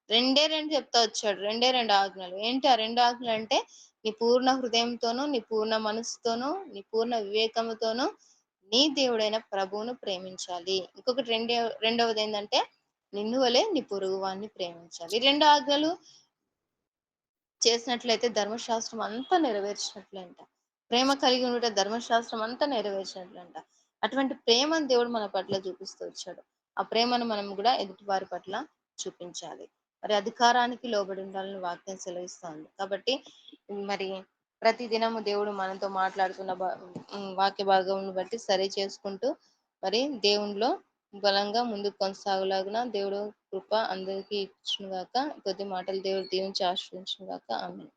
రెండే 2 చెప్తా వచ్చాడు. రెండే 2 ఆజ్ఞలు. ఏంటి ఆ 2 ఆజ్ఞలు అంటే నీ పూర్ణ హృదయంతోనూ, నీ పూర్ణ మనసుతోనూ, నీ పూర్ణ వివేకముతోనూ నీ దేవుడైన ప్రభువును ప్రేమించాలి. ఇంకొకటి రెండవది ఏందంటే నిన్ను వలె నీ పొరుగు వాడిని ప్రేమించాలి. ఈ 2 ఆజ్ఞలు చేసినట్లయితే ధర్మశాస్త్రం అంతా నెరవేర్చినట్లంట. ప్రేమ కలిగి ఉండుట ధర్మశాస్త్రం అంతా నెరవేర్చినట్లంట. అటువంటి ప్రేమను దేవుడు మన పట్ల చూపిస్తూ వచ్చాడు. ఆ ప్రేమను మనం కూడా ఎదుటి వారి పట్ల చూపించాలి. మరి అధికారానికి లోబడి ఉండాలని వాక్యం సెలవిస్తోంది. కాబట్టి మరి ప్రతి దినము దేవుడు మనతో మాట్లాడుతున్న వాక్య భాగమును బట్టి సరి చేసుకుంటూ మరి దేవునిలో బలంగా ముందుకు కొనసాగులాగున దేవుడు కృప అందరికీ ఇచ్చును గాక. కొద్ది మాటలు దేవుడు దీవించి ఆశీర్వదించును గాక. ఆమేన్.